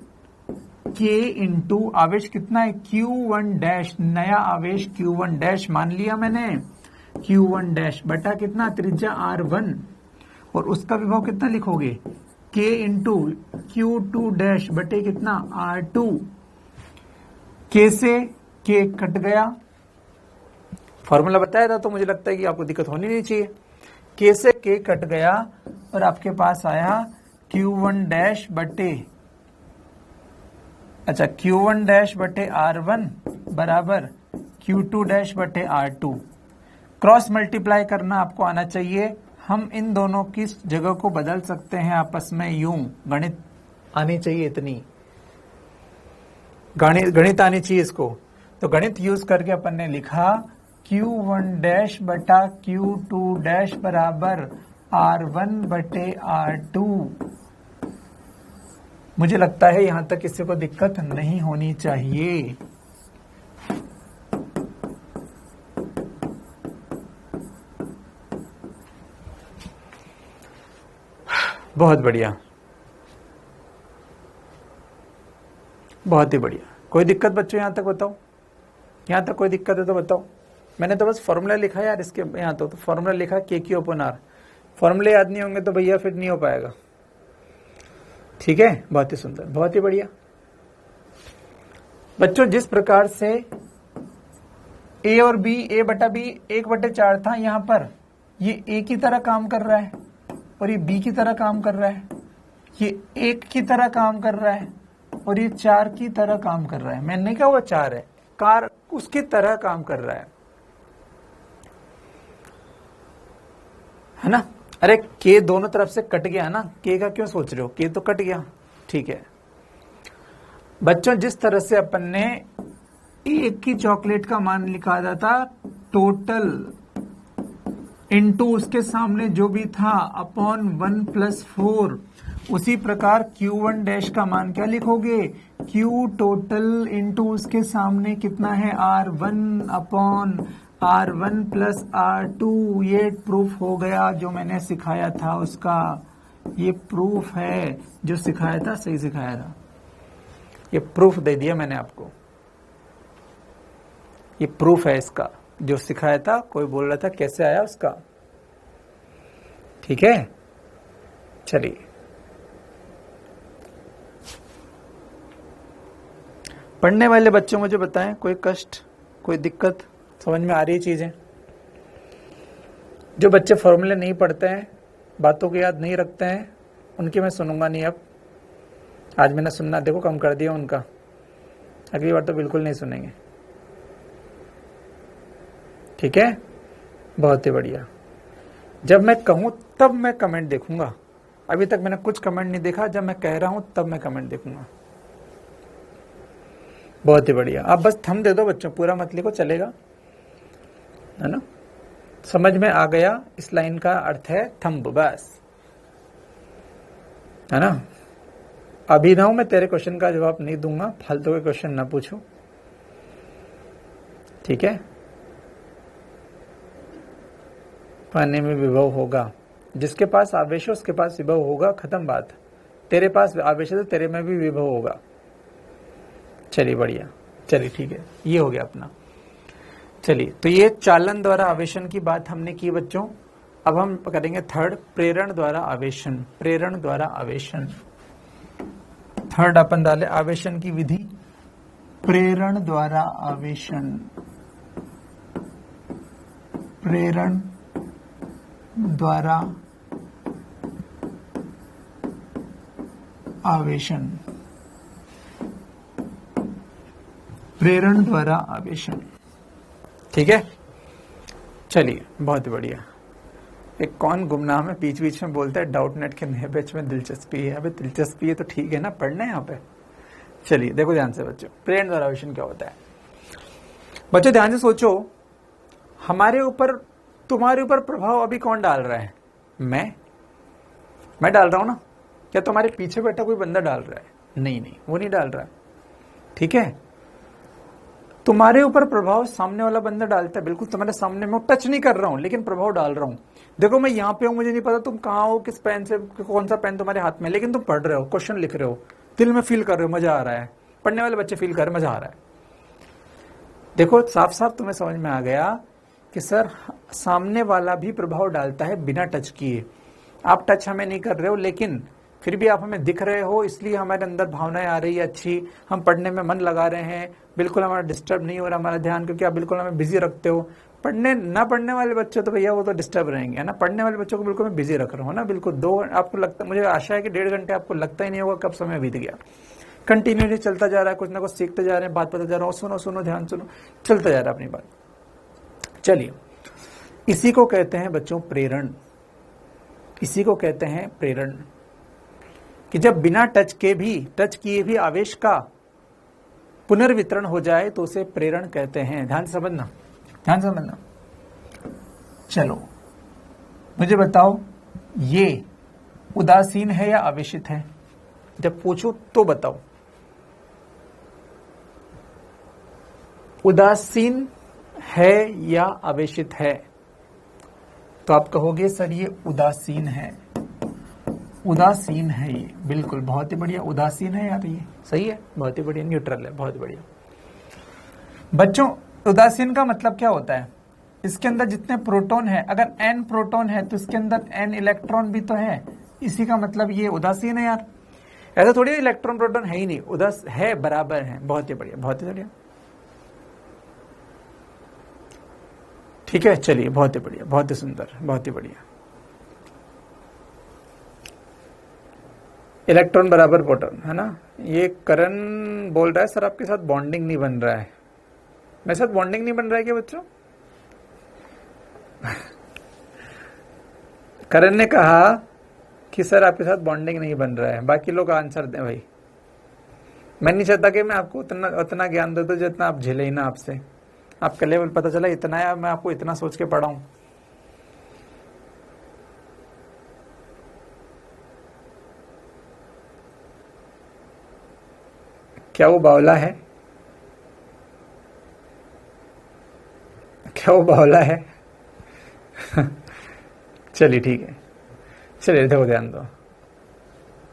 K इंटू आवेश कितना है Q1, नया आवेश Q1 मान लिया मैंने, Q1 बटा कितना त्रिज्या R1, और उसका विभव कितना लिखोगे K इंटू Q2 बटे कितना R2। K से K कट गया, फॉर्मूला बताया था तो मुझे लगता है कि आपको दिक्कत होनी नहीं चाहिए। K से K कट गया और आपके पास आया Q1 बटे, अच्छा Q1 बटे R1 बराबर Q2 बटे R2। क्रॉस मल्टीप्लाई करना आपको आना चाहिए। हम इन दोनों की जगह को बदल सकते हैं आपस में, यूं गणित आनी चाहिए, इतनी गणित आनी चाहिए इसको। तो गणित यूज करके अपन ने लिखा Q1 बटा Q2 बराबर R1 बटे R2। मुझे लगता है यहां तक किसी को दिक्कत नहीं होनी चाहिए। बहुत बढ़िया, बहुत ही बढ़िया। कोई दिक्कत बच्चों यहां तक बताओ, यहां तक कोई दिक्कत है तो बताओ। मैंने तो बस फॉर्मूला लिखा यार इसके, यहां तो फॉर्मूला लिखा KQ/R। फॉर्मूले याद नहीं होंगे तो भैया फिर नहीं हो पाएगा। ठीक है, बहुत ही सुंदर, बहुत ही बढ़िया। बच्चों जिस प्रकार से ए और बी, ए बटा बी 1/4 था, यहां पर ये ए की तरह काम कर रहा है और ये बी की तरह काम कर रहा है, ये 1 की तरह काम कर रहा है और ये 4 की तरह काम कर रहा है। मैंने नहीं कहा वो 4 है, कार उसकी तरह काम कर रहा है ना। अरे के दोनों तरफ से कट गया ना, के का क्यों सोच रहे हो, के तो कट गया। ठीक है बच्चों, जिस तरह से अपन ने एक की चॉकलेट का मान लिखा था टोटल इनटू उसके सामने जो भी था अपॉन 1+4, उसी प्रकार Q1 डैश का मान क्या लिखोगे, Q टोटल इनटू उसके सामने कितना है R1 upon R1 plus R2। ये प्रूफ हो गया जो मैंने सिखाया था उसका, ये प्रूफ है जो सिखाया था, सही सिखाया था, ये प्रूफ दे दिया मैंने आपको, ये प्रूफ है इसका जो सिखाया था। कोई बोल रहा था कैसे आया उसका, ठीक है। चलिए पढ़ने वाले बच्चों मुझे बताएं, कोई कष्ट, कोई दिक्कत, समझ में आ रही चीजें। जो बच्चे फॉर्मूले नहीं पढ़ते हैं, बातों को याद नहीं रखते हैं, उनकी मैं सुनूंगा नहीं। अब आज मैंने सुनना देखो कम कर दिया उनका, अगली बार तो बिल्कुल नहीं सुनेंगे। ठीक है, बहुत ही बढ़िया। जब मैं कहूं तब मैं कमेंट देखूंगा, अभी तक मैंने कुछ कमेंट नहीं देखा, जब मैं कह रहा हूं तब मैं कमेंट देखूंगा। बहुत ही बढ़िया। आप बस थंब दे दो बच्चों, पूरा मत लिखो, चलेगा, है ना। समझ में आ गया, इस लाइन का अर्थ है थंब, बस, है ना। अभिनव मैं तेरे क्वेश्चन का जवाब नहीं दूंगा, फालतू के क्वेश्चन ना पूछो, ठीक है। पाने में विभव होगा, जिसके पास आवेश है उसके पास विभव होगा, खत्म बात। तेरे पास आवेश है तो तेरे में भी विभव होगा। चलिए बढ़िया, चलिए ठीक है, ये हो गया अपना। चलिए तो ये चालन द्वारा आवेशन की बात हमने की बच्चों। अब हम करेंगे थर्ड, प्रेरण द्वारा आवेशन। प्रेरण द्वारा आवेशन, थर्ड अपन डाले आवेशन की विधि, प्रेरण द्वारा आवेशन। प्रेरण द्वारा आवेशन, प्रेरण द्वारा आवेशन, ठीक है। चलिए बहुत बढ़िया। एक कौन गुमनाम है बीच बीच में बोलता है डाउट नेट के नए बैच में दिलचस्पी है। अबे दिलचस्पी है तो ठीक है ना, पढ़ना है यहाँ पे। चलिए देखो ध्यान से बच्चों, प्रेरण द्वारा आवेशन क्या होता है। बच्चों ध्यान से सोचो, हमारे ऊपर, तुम्हारे ऊपर प्रभाव अभी कौन डाल रहा है? मैं डाल रहा हूं ना, क्या तुम्हारे पीछे बैठा कोई बंदा डाल रहा है? नहीं, वो नहीं डाल रहा है, ठीक है। तुम्हारे ऊपर प्रभाव सामने वाला बंदा डालता है, बिल्कुल तुम्हारे सामने, मैं टच नहीं कर रहा हूं लेकिन प्रभाव डाल रहा हूं। देखो मैं यहाँ पे हूं, मुझे नहीं पता तुम कहाँ हो, किस पेन से, कौन सा पेन तुम्हारे हाथ में, लेकिन तुम पढ़ रहे हो, क्वेश्चन लिख रहे हो, दिल में फील कर रहे हो, मजा आ रहा है। पढ़ने वाले बच्चे फील कर रहे, मजा आ रहा है। देखो साफ साफ तुम्हें समझ में आ गया कि सर सामने वाला भी प्रभाव डालता है बिना टच किए। आप टच हमें नहीं कर रहे हो लेकिन फिर भी आप हमें दिख रहे हो, इसलिए हमारे अंदर भावनाएं आ रही है अच्छी, हम पढ़ने में मन लगा रहे हैं, बिल्कुल हमारा डिस्टर्ब नहीं हो रहा हमारा ध्यान, क्योंकि आप बिल्कुल हमें बिजी रखते हो। पढ़ने ना पढ़ने वाले बच्चे तो भैया वो तो डिस्टर्ब रहेंगे, है ना। पढ़ने वाले बच्चों को बिल्कुल मैं बिजी रख रहा हूँ ना, बिल्कुल। आपको लगता, मुझे आशा है कि 1.5 घंटे आपको लगता ही नहीं होगा कब समय बीत गया। कंटिन्यूसली चलता जा रहा है, कुछ ना कुछ सीखते जा रहे हैं, बात पता जा रहा हूँ, सुनो ध्यान सुनो, चलता जा रहा है अपनी बात। चलिए, इसी को कहते हैं बच्चों प्रेरण, इसी को कहते हैं प्रेरण, कि जब बिना टच किए भी आवेश का पुनर्वितरण हो जाए तो उसे प्रेरण कहते हैं। ध्यान से समझना। चलो मुझे बताओ, ये उदासीन है या आवेशित है? जब पूछूं तो बताओ, उदासीन है या आवेशित है? तो आप कहोगे सर ये उदासीन है, उदासीन है ये, बिल्कुल, बहुत ही बढ़िया, उदासीन है यार, ये सही है, बहुत ही बढ़िया, न्यूट्रल है, बहुत बढ़िया। बच्चों उदासीन का मतलब क्या होता है? इसके अंदर जितने प्रोटॉन है, अगर n प्रोटॉन है तो इसके अंदर n इलेक्ट्रॉन भी तो है, इसी का मतलब ये उदासीन है यार। ऐसा थोड़ी इलेक्ट्रॉन प्रोटॉन है ही नहीं, उधर है, बराबर है। बहुत ही बढ़िया, बहुत ही बढ़िया, ठीक है, चलिए, बहुत ही बढ़िया, बहुत ही सुंदर, बहुत ही बढ़िया। इलेक्ट्रॉन बराबर प्रोटॉन, है ना। ये करण बोल रहा है सर आपके साथ बॉन्डिंग नहीं बन रहा है। मेरे साथ बॉन्डिंग नहीं बन रहा है क्या बच्चों? करण ने कहा कि सर आपके साथ बॉन्डिंग नहीं बन रहा है। बाकी लोग आंसर दें भाई। मैं नहीं चाहता कि मैं आपको उतना ज्ञान दे दूं जितना आप झेले ही ना आपसे। आपका लेवल पता चला इतना है, मैं आपको इतना सोच के पढ़ाऊं। क्या वो बावला है? क्या वो बावला है? चलिए ठीक है, चलिए देखो, ध्यान दो।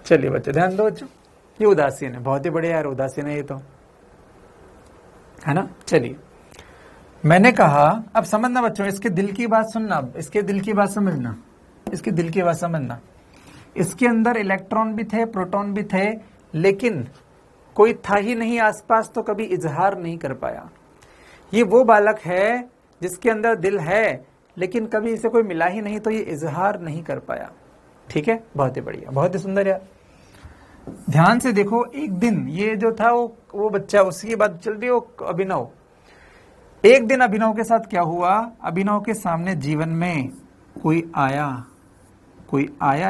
चलिए बच्चे ध्यान दो बच्चों, ये उदासीन है, बहुत ही बढ़िया यार, उदासीन है ये तो, है ना। चलिए, मैंने कहा, अब समझना बच्चों, इसके दिल की बात सुनना, इसके दिल की बात समझना, इसके दिल की बात समझना। इसके अंदर इलेक्ट्रॉन भी थे, प्रोटॉन भी थे, लेकिन कोई था ही नहीं आसपास, तो कभी इजहार नहीं कर पाया। ये वो बालक है जिसके अंदर दिल है, लेकिन कभी इसे कोई मिला ही नहीं, तो ये इजहार नहीं कर पाया। ठीक है, बहुत ही बढ़िया, बहुत ही सुंदर यार। ध्यान से देखो, एक दिन ये जो था वो बच्चा, उसकी बात चल रही, वो अभिनव। एक दिन अभिनव के साथ क्या हुआ, अभिनव के सामने जीवन में कोई आया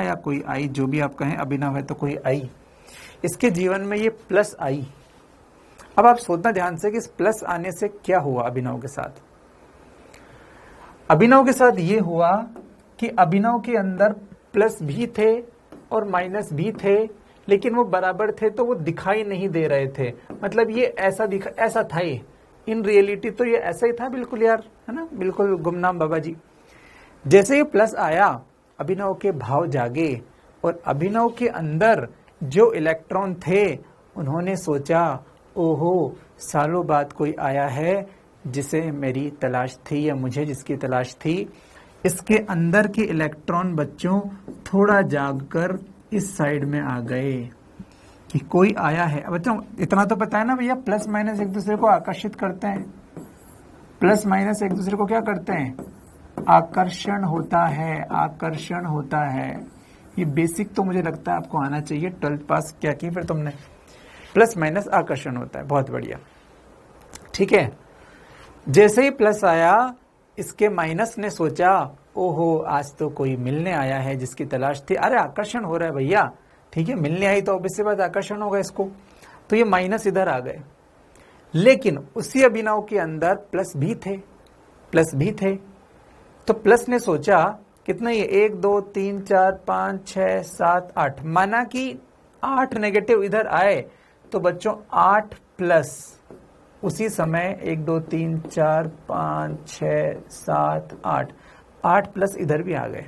या कोई आई, जो भी आप कहें, अभिनव है तो कोई आई, इसके जीवन में ये प्लस आई। अब आप सोचना ध्यान से कि इस प्लस आने से क्या हुआ अभिनव के साथ। अभिनव के साथ ये हुआ कि अभिनव के अंदर प्लस भी थे और माइनस भी थे, लेकिन वो बराबर थे, तो वो दिखाई नहीं दे रहे थे। मतलब ये ऐसा था, ये इन रियलिटी तो ये ऐसा ही था बिल्कुल यार, है ना, बिल्कुल गुमनाम बाबा जी। जैसे ये प्लस आया, अभिनव के भाव जागे, और अभिनव के अंदर जो इलेक्ट्रॉन थे, उन्होंने सोचा, ओहो, सालों बाद कोई आया है जिसे मेरी तलाश थी, या मुझे जिसकी तलाश थी। इसके अंदर के इलेक्ट्रॉन बच्चों थोड़ा जागकर इस साइड में आ गए कि कोई आया है। बच्चों इतना तो पता है ना भैया, प्लस माइनस एक दूसरे को आकर्षित करते हैं। प्लस माइनस एक दूसरे को क्या करते हैं? आकर्षण होता है, आकर्षण होता है। ये बेसिक तो मुझे लगता है आपको आना चाहिए, 12th पास क्या की फिर तुमने। प्लस माइनस आकर्षण होता है, बहुत बढ़िया, ठीक है। जैसे ही प्लस आया, इसके माइनस ने सोचा, ओहो, आज तो कोई मिलने आया है जिसकी तलाश थी। अरे आकर्षण हो रहा है भैया, ठीक है, मिलने आई तो ऑब्वियस सी बात आकर्षण होगा इसको, तो ये माइनस इधर आ गए। लेकिन उसी अभिनव के अंदर प्लस भी थे, प्लस भी थे। तो प्लस ने सोचा, कितना ये 1 2 3 4 5 6 7 8, माना कि 8 नेगेटिव इधर आए, तो बच्चों 8 प्लस उसी समय 1 2 3 4 5 6 7 8, 8 प्लस इधर भी आ गए।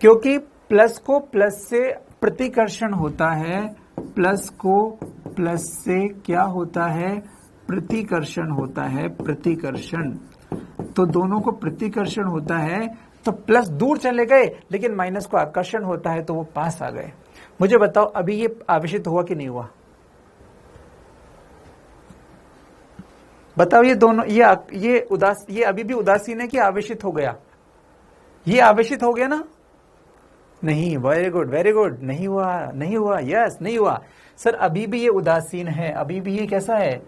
क्योंकि प्लस को प्लस से प्रतिकर्षण होता है, प्लस को प्लस से क्या होता है? प्रतिकर्षण होता है, प्रतिकर्षण। तो दोनों को प्रतिकर्षण होता है, तो प्लस दूर चले गए, लेकिन माइनस को आकर्षण होता है, तो वो पास आ गए। मुझे बताओ, अभी ये आवेशित हुआ कि नहीं हुआ? बताओ, ये दोनों, ये अभी भी उदासीन है कि आवेशित हो गया? ये आवेशित हो गया ना? नहीं, वेरी गुड, वेरी गुड, नहीं हुआ, नहीं हुआ, यस, नहीं हुआ सर, अभी भी ये उदासीन है, अभी भी ये कैसा है?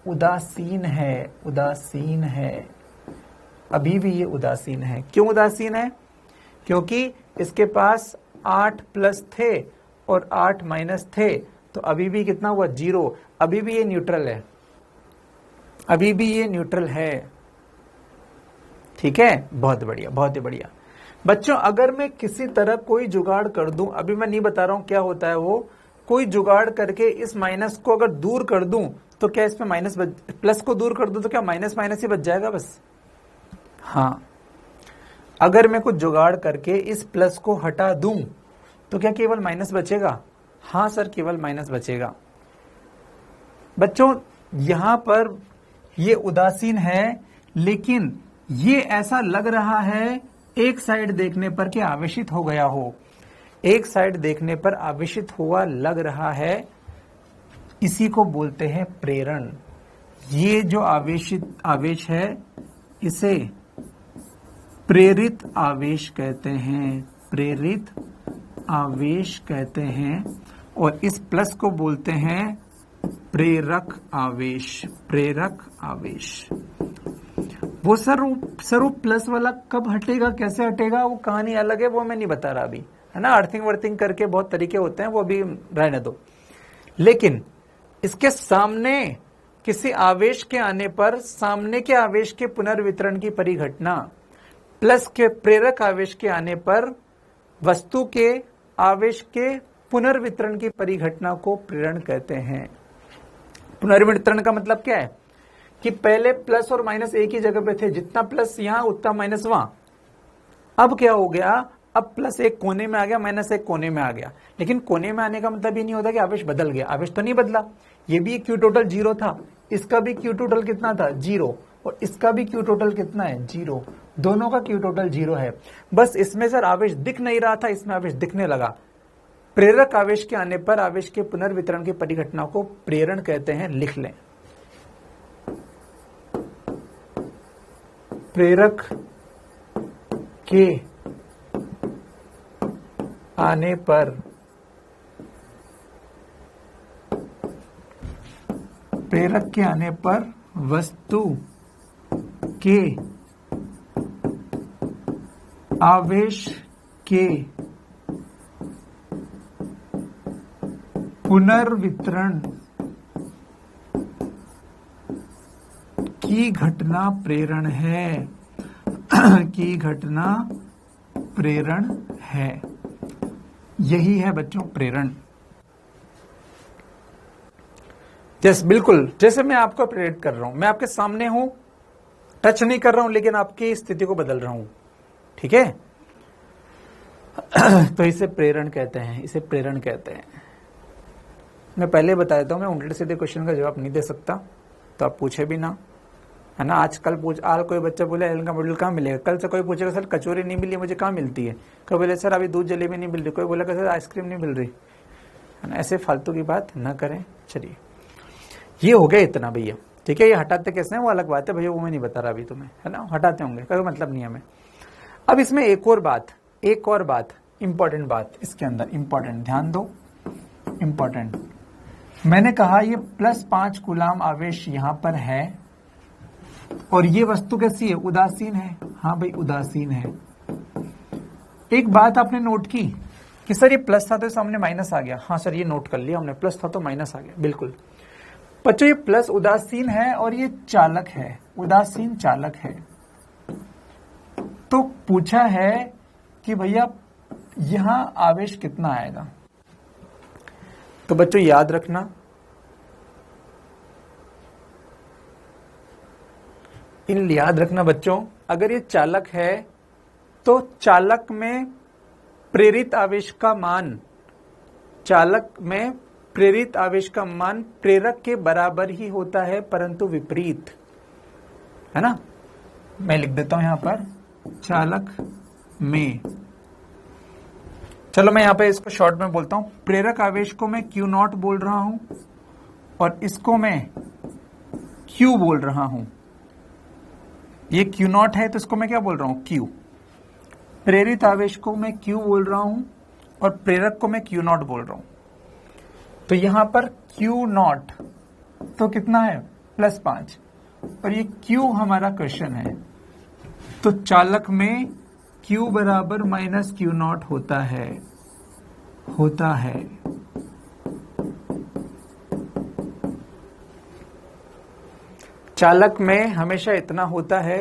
उदासीन है, उदासीन है, अभी भी ये उदासीन है। क्यों उदासीन है? क्योंकि इसके पास 8 प्लस थे और 8 माइनस थे, तो अभी भी कितना हुआ? 0। अभी भी ये न्यूट्रल है, अभी भी ये न्यूट्रल है, ठीक है, बहुत बढ़िया, बहुत ही बढ़िया। बच्चों अगर मैं किसी तरह कोई जुगाड़ कर दूं, अभी मैं नहीं बता रहा हूं क्या होता है वो, कोई जुगाड़ करके इस माइनस को अगर दूर कर दूं, तो क्या इसमें माइनस प्लस को दूर कर दूं तो क्या माइनस माइनस ही बच जाएगा बस? हाँ, अगर मैं कुछ जुगाड़ करके इस प्लस को हटा दूं, तो क्या केवल माइनस बचेगा? हाँ सर, केवल माइनस बचेगा। बच्चों यहां पर ये उदासीन है, लेकिन ये ऐसा लग रहा है एक साइड देखने पर कि आवेशित हो गया हो, एक साइड देखने पर आवेशित हुआ लग रहा है, इसी को बोलते हैं प्रेरण। ये जो आवेश है इसे प्रेरित आवेश कहते हैं, प्रेरित आवेश कहते हैं। और इस प्लस को बोलते हैं प्रेरक आवेश, प्रेरक आवेश। वो सर प्लस वाला कब हटेगा, कैसे हटेगा, वो कहानी अलग है, वो मैं नहीं बता रहा अभी, है ना। अर्थिंग वर्थिंग करके बहुत तरीके होते हैं, वो अभी रहने दो। लेकिन इसके सामने किसी आवेश के आने पर सामने के आवेश के पुनर्वितरण की परिघटना प्लस के प्रेरक आवेश के आने पर वस्तु के आवेश के पुनर्वितरण की परिघटना को प्रेरण कहते हैं। पुनर्वितरण का मतलब क्या है कि पहले प्लस और माइनस एक ही जगह पे थे, जितना प्लस यहां उतना माइनस वहां। अब क्या हो गया, अब प्लस एक कोने में आ गया, माइनस एक कोने में आ गया। लेकिन कोने में आने का मतलब ये नहीं होता कि आवेश बदल गया, आवेश तो नहीं बदला। ये भी क्यू टोटल 0 था, इसका भी क्यू टोटल कितना था 0, और इसका भी क्यू टोटल कितना है 0। दोनों का क्यू टोटल 0 है। बस इसमें सर आवेश दिख नहीं रहा था, इसमें आवेश दिखने लगा। प्रेरक आवेश के आने पर आवेश के पुनर्वितरण की परिघटना को प्रेरण कहते हैं। लिख लें, प्रेरक के आने पर प्रेरक के आने पर वस्तु के आवेश के पुनर्वितरण की घटना प्रेरण है, की घटना प्रेरण है। यही है बच्चों प्रेरण। बिल्कुल जैसे मैं आपको प्रेरित कर रहा हूं, मैं आपके सामने हूं, टच नहीं कर रहा हूं, लेकिन आपकी स्थिति को बदल रहा हूं, ठीक है। तो इसे प्रेरण कहते हैं, इसे प्रेरण कहते हैं। मैं पहले बता देता हूं, मैं उल्टे सीधे क्वेश्चन का जवाब नहीं दे सकता, तो आप पूछे भी ना, है ना। आजकल आज कोई बच्चा बोले एल का मॉडल कहाँ मिलेगा, कल से कोई पूछेगा सर कचौरी नहीं मिली मुझे, कहाँ मिलती है। कोई बोले सर अभी दूध जलेबी नहीं मिल रही, कोई बोलेगा सर आइसक्रीम नहीं मिल रही, है ना। ऐसे फालतू की बात ना करें। चलिए ये हो गया इतना भैया, ठीक है। ये हटाते कैसे हैं वो अलग बात है भैया, वो मैं नहीं बता रहा अभी तुम्हें, है ना। हटाते होंगे, कोई मतलब नहीं है हमें। अब इसमें एक और बात इंपॉर्टेंट बात इसके अंदर, इंपॉर्टेंट ध्यान दो, इंपॉर्टेंट। मैंने कहा ये +5 कूलाम आवेश यहां पर है, और ये वस्तु कैसी है, उदासीन है। हाँ भाई उदासीन है। एक बात आपने नोट की कि सर ये प्लस था तो सामने माइनस आ गया। हाँ सर ये नोट कर लिया हमने, प्लस था तो माइनस आ गया, बिल्कुल। बच्चों ये प्लस उदासीन है और ये चालक है, उदासीन चालक है। तो पूछा है कि भैया यहां आवेश कितना आएगा। तो बच्चों याद रखना, याद रखना बच्चों, अगर ये चालक है तो चालक में प्रेरित आवेश का मान, चालक में प्रेरित आवेश का मान प्रेरक के बराबर ही होता है, परंतु विपरीत, है ना। मैं लिख देता हूं यहां पर चालक में, चलो मैं यहां पे इसको शॉर्ट में बोलता हूं। प्रेरक आवेश को मैं Q0 बोल रहा हूं और इसको मैं Q बोल रहा हूं। ये Q0 है तो इसको मैं क्या बोल रहा हूं, Q। प्रेरित आवेश को मैं Q बोल रहा हूं और प्रेरक को मैं Q0 बोल रहा हूं। तो यहां पर Q0 तो कितना है +5, और ये Q हमारा क्वेश्चन है। तो चालक में Q बराबर -Q0 होता है, होता है। चालक में हमेशा इतना होता है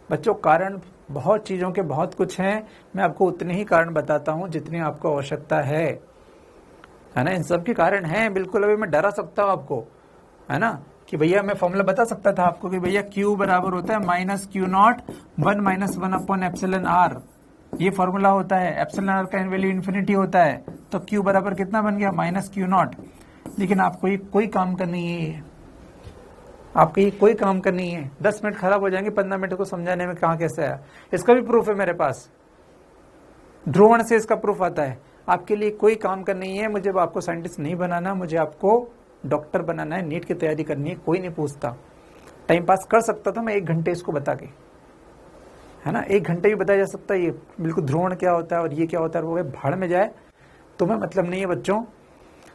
बच्चों। कारण बहुत चीजों के बहुत कुछ हैं, मैं आपको उतने ही कारण बताता हूं जितनी आपको आवश्यकता है ना। इन सब के कारण हैं, बिल्कुल। अभी मैं डरा सकता हूं आपको, है ना, कि भैया मैं फॉर्मूला बता सकता था आपको कि भैया Q बराबर होता है -Q0 1 - 1/εr। ये फॉर्मूला होता है, εr का वैल्यू इन्फिनिटी होता है, तो Q बराबर कितना बन गया -Q0। लेकिन आपको ये कोई काम करनी है, आपको ये कोई काम करनी है। 10 मिनट खराब हो जाएंगे 15 मिनट को समझाने में, कहाँ कैसे आया। इसका भी प्रूफ है मेरे पास, ध्रुवण से इसका प्रूफ आता है। आपके लिए कोई काम का नहीं है, मुझे आपको साइंटिस्ट नहीं बनाना, मुझे आपको डॉक्टर बनाना है, नीट की तैयारी करनी है, कोई नहीं पूछता। टाइम पास कर सकता था मैं 1 घंटे इसको बता के, है ना, 1 घंटे भी बताया जा सकता है ये बिल्कुल ध्रुवण क्या होता है और ये क्या होता है, वो भाड़ में जाए, तुम्हें मतलब नहीं है बच्चों।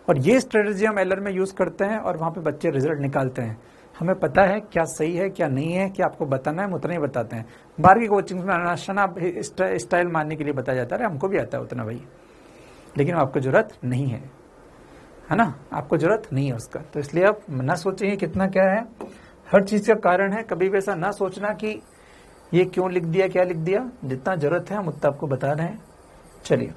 और ये स्ट्रेटजी हम एलर में यूज करते हैं और वहां पे बच्चे रिजल्ट निकालते हैं। हमें पता है क्या सही है क्या नहीं है, क्या आपको बताना है, हम उतना ही बताते हैं। बाहर की कोचिंग में अनाशना स्टाइल मानने के लिए बताया जाता है, हमको भी आता है उतना भाई, लेकिन आपको जरूरत नहीं है ना, आपको जरूरत नहीं है उसका। तो इसलिए आप ना सोचिए कितना क्या है, हर चीज का कारण है। कभी भी ऐसा ना सोचना कि ये क्यों लिख दिया, क्या लिख दिया, जितना जरूरत है हम उतना आपको बता रहे हैं। चलिए,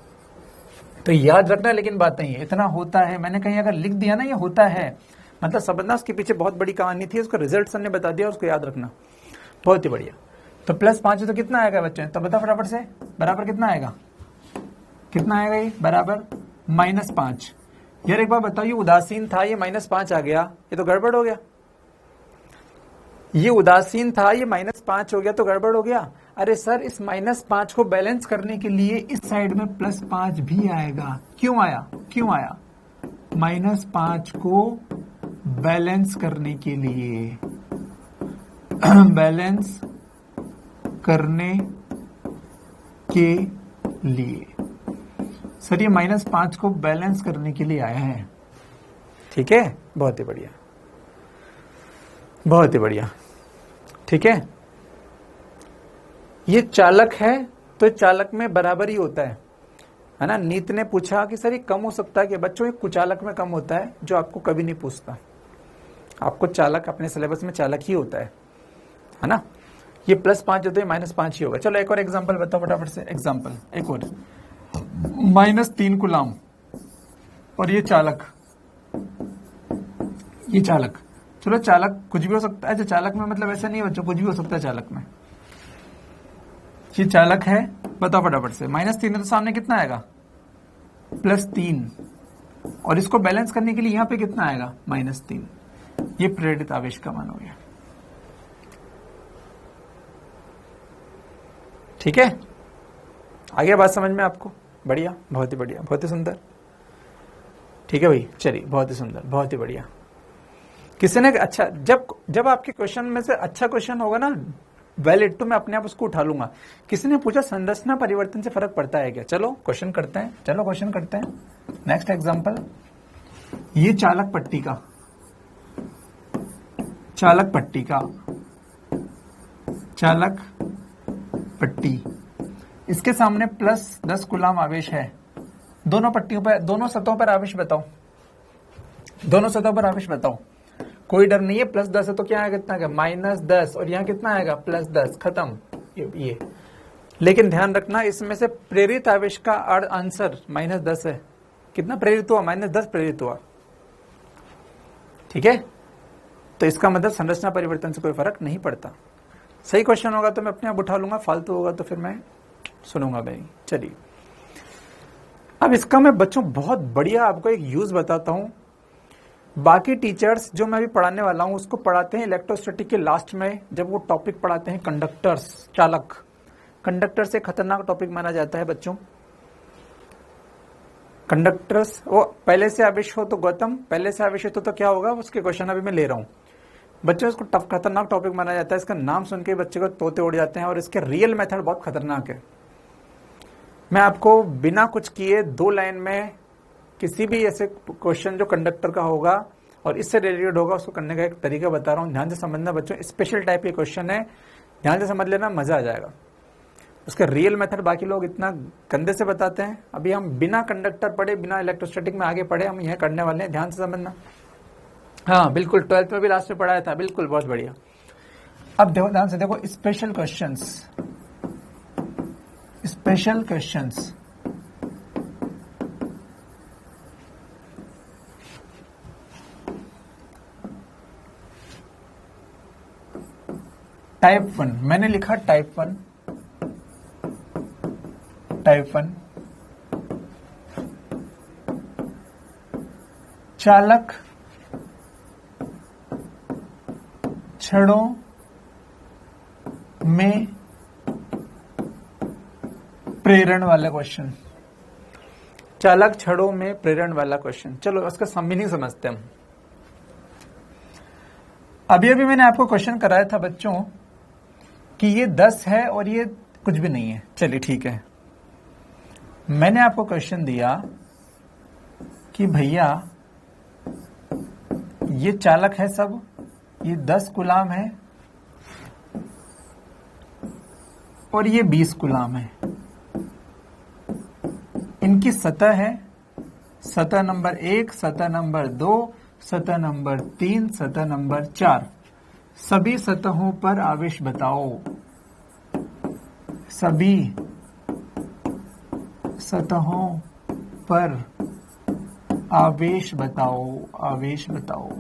तो याद रखना, लेकिन बात नहीं है, इतना होता है, मैंने कहीं अगर लिख दिया ना ये होता है, मतलब समझना उसके पीछे बहुत बड़ी कहानी थी, उसका रिजल्ट सर ने बता दिया, उसको याद रखना, बहुत ही बढ़िया। तो +5 तो कितना आएगा बच्चों, तो बता फटाफट से, बराबर कितना आएगा, कितना आएगा ये, बराबर -5। यार एक बार बताओ, ये उदासीन था, ये -5 आ गया, ये तो गड़बड़ हो गया। ये उदासीन था, ये -5 हो गया, तो गड़बड़ हो गया। अरे सर, इस -5 को बैलेंस करने के लिए इस साइड में +5 भी आएगा। क्यों आया, क्यों आया, -5 को बैलेंस करने के लिए, बैलेंस करने के लिए सर, ये -5 को बैलेंस करने के लिए आया है। ठीक है, बहुत ही बढ़िया, बहुत ही बढ़िया। ठीक है, ये चालक है, तो चालक में बराबर ही होता है ना। नीत ने पूछा कि सर ये कम हो सकता है कि, बच्चों ये कुचालक में कम होता है, जो आपको कभी नहीं पूछता। आपको चालक अपने सिलेबस में चालक ही होता है ना। ये +5 होता है, -5 ही होगा। चलो एक और एग्जांपल बताओ फटाफट से, एग्जांपल एक और, -3 कूलाम और ये चालक, ये चालक, चलो चालक कुछ भी हो सकता है। अच्छा, चालक में मतलब ऐसा नहीं है बच्चों, कुछ भी हो सकता है चालक में। ये चालक है, बताओ फटाफट से, -3 तो सामने कितना आएगा, +3, और इसको बैलेंस करने के लिए यहां पे कितना आएगा, -3। ये प्रेरित आवेश का मान हो गया। ठीक है, आगे बात समझ में आपको, बढ़िया, बहुत ही बढ़िया, बहुत ही सुंदर। ठीक है भाई, चलिए, बहुत ही सुंदर, बहुत ही बढ़िया। किसी ने अच्छा, जब आपके क्वेश्चन में से अच्छा क्वेश्चन होगा ना वैलिड, तो मैं अपने आप उसको उठा लूंगा। किसी ने पूछा संरचना परिवर्तन से फर्क पड़ता है क्या, चलो क्वेश्चन करते हैं, चलो क्वेश्चन करते हैं। नेक्स्ट एग्जांपल, ये चालक पट्टी का, चालक पट्टी का, चालक पट्टी, इसके सामने +10 कूलाम आवेश है। दोनों पट्टियों पर, दोनों सतहों पर आवेश बताओ, दोनों सतहों पर आवेश बताओ। कोई डर नहीं है, +10 है तो क्या आएगा, कितना -10, और यहाँ कितना आएगा, +10, खत्म ये। लेकिन ध्यान रखना, इसमें से प्रेरित आवेश का आंसर -10 है। कितना प्रेरित हुआ, -10 प्रेरित हुआ। ठीक है, तो इसका मतलब संरचना परिवर्तन से कोई फर्क नहीं पड़ता। सही क्वेश्चन होगा तो मैं अपने आप उठा लूंगा, फालतू होगा तो फिर मैं सुनूंगा भाई। चलिए, अब इसका मैं बच्चों बहुत बढ़िया आपको एक यूज बताता हूं। बाकी टीचर्स जो मैं अभी पढ़ाने वाला हूं उसको पढ़ाते हैं इलेक्ट्रोस्टैटिक के लास्ट में, जब वो टॉपिक पढ़ाते हैं कंडक्टर्स, चालक। कंडक्टर से खतरनाक टॉपिक माना जाता है बच्चों कंडक्टर्स। वो पहले से आवेश हो तो गौतम, पहले से आवेश हो तो क्या होगा, उसके क्वेश्चन अभी मैं ले रहा हूं बच्चों। इसको टफ खतरनाक टॉपिक माना जाता है, इसका नाम सुन के बच्चे को तोते उड़ जाते हैं, और इसके रियल मेथड बहुत खतरनाक है। मैं आपको बिना कुछ किए 2 लाइन में किसी भी ऐसे क्वेश्चन जो कंडक्टर का होगा और इससे रिलेटेड होगा उसको करने का एक तरीका बता रहा हूं, ध्यान से समझना बच्चों। स्पेशल टाइप के क्वेश्चन है, ध्यान से समझ लेना, मजा आ जाएगा। उसका रियल मेथड बाकी लोग इतना गंदे से बताते हैं, अभी हम बिना कंडक्टर पढ़े, बिना इलेक्ट्रोस्टैटिक में आगे पढ़े, हम यह करने वाले हैं, ध्यान से समझना। हाँ बिल्कुल, 12th में भी लास्ट में पढ़ाया था, बिल्कुल, बहुत बढ़िया। अब देखो ध्यान से देखो, special questions, special questions. Type 1 मैंने लिखा, टाइप 1, टाइप 1 चालक छड़ों में प्रेरण वाले क्वेश्चन। चालक छड़ों में प्रेरण वाला क्वेश्चन। चलो उसका मीनिंग समझते हैं हम। अभी अभी मैंने आपको क्वेश्चन कराया था बच्चों कि ये 10 है और ये कुछ भी नहीं है। चलिए ठीक है, मैंने आपको क्वेश्चन दिया कि भैया ये चालक है सब, ये 10 गुलाम है और ये 20 गुलाम है। इनकी सतह है, सतह नंबर 1, सतह नंबर 2, सतह नंबर 3, सतह नंबर 4। सभी सतहों पर आवेश बताओ। सभी सतहों पर आवेश बताओ, आवेश बताओ।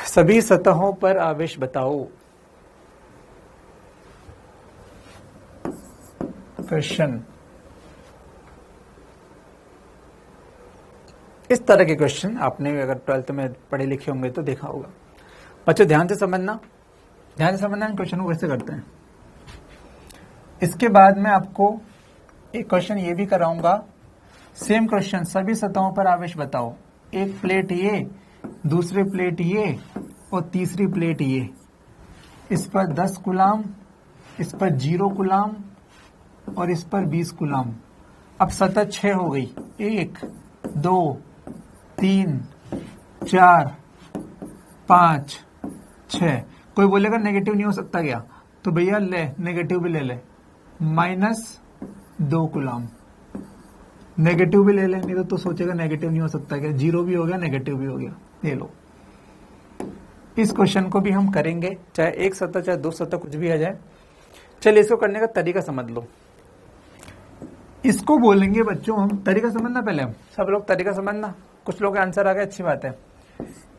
सभी सतहों पर आवेश बताओ। क्वेश्चन इस तरह के क्वेश्चन आपने अगर 12th में पढ़े लिखे होंगे तो देखा होगा। बच्चों ध्यान से समझना, ध्यान से समझना, इन क्वेश्चन को कैसे करते हैं। इसके बाद मैं आपको एक क्वेश्चन ये भी कराऊंगा, सेम क्वेश्चन, सभी सतहों पर आवेश बताओ। एक प्लेट ये, दूसरी प्लेट ये और तीसरी प्लेट ये। इस पर 10 गुलाम, इस पर 0 गुलाम और इस पर 20 गुलाम। अब सतह 6 हो गई, 1 2 3 4 5 6। कोई बोलेगा नेगेटिव नहीं हो सकता क्या, तो भैया ले नेगेटिव भी ले ले, -2 गुलाम। नेगेटिव भी ले ले, नहीं तो सोचेगा नेगेटिव नहीं हो सकता क्या, 0 भी हो गया नेगेटिव भी हो गया। ये लो, इस क्वेश्चन को भी हम करेंगे, चाहे एक सतह चाहे 2 सतह कुछ भी आ जाए। चलिए इसको करने का तरीका समझ लो। इसको बोलेंगे बच्चों हम, तरीका समझना पहले, हम सब लोग तरीका समझना। कुछ लोग आंसर आ गए, अच्छी बात है।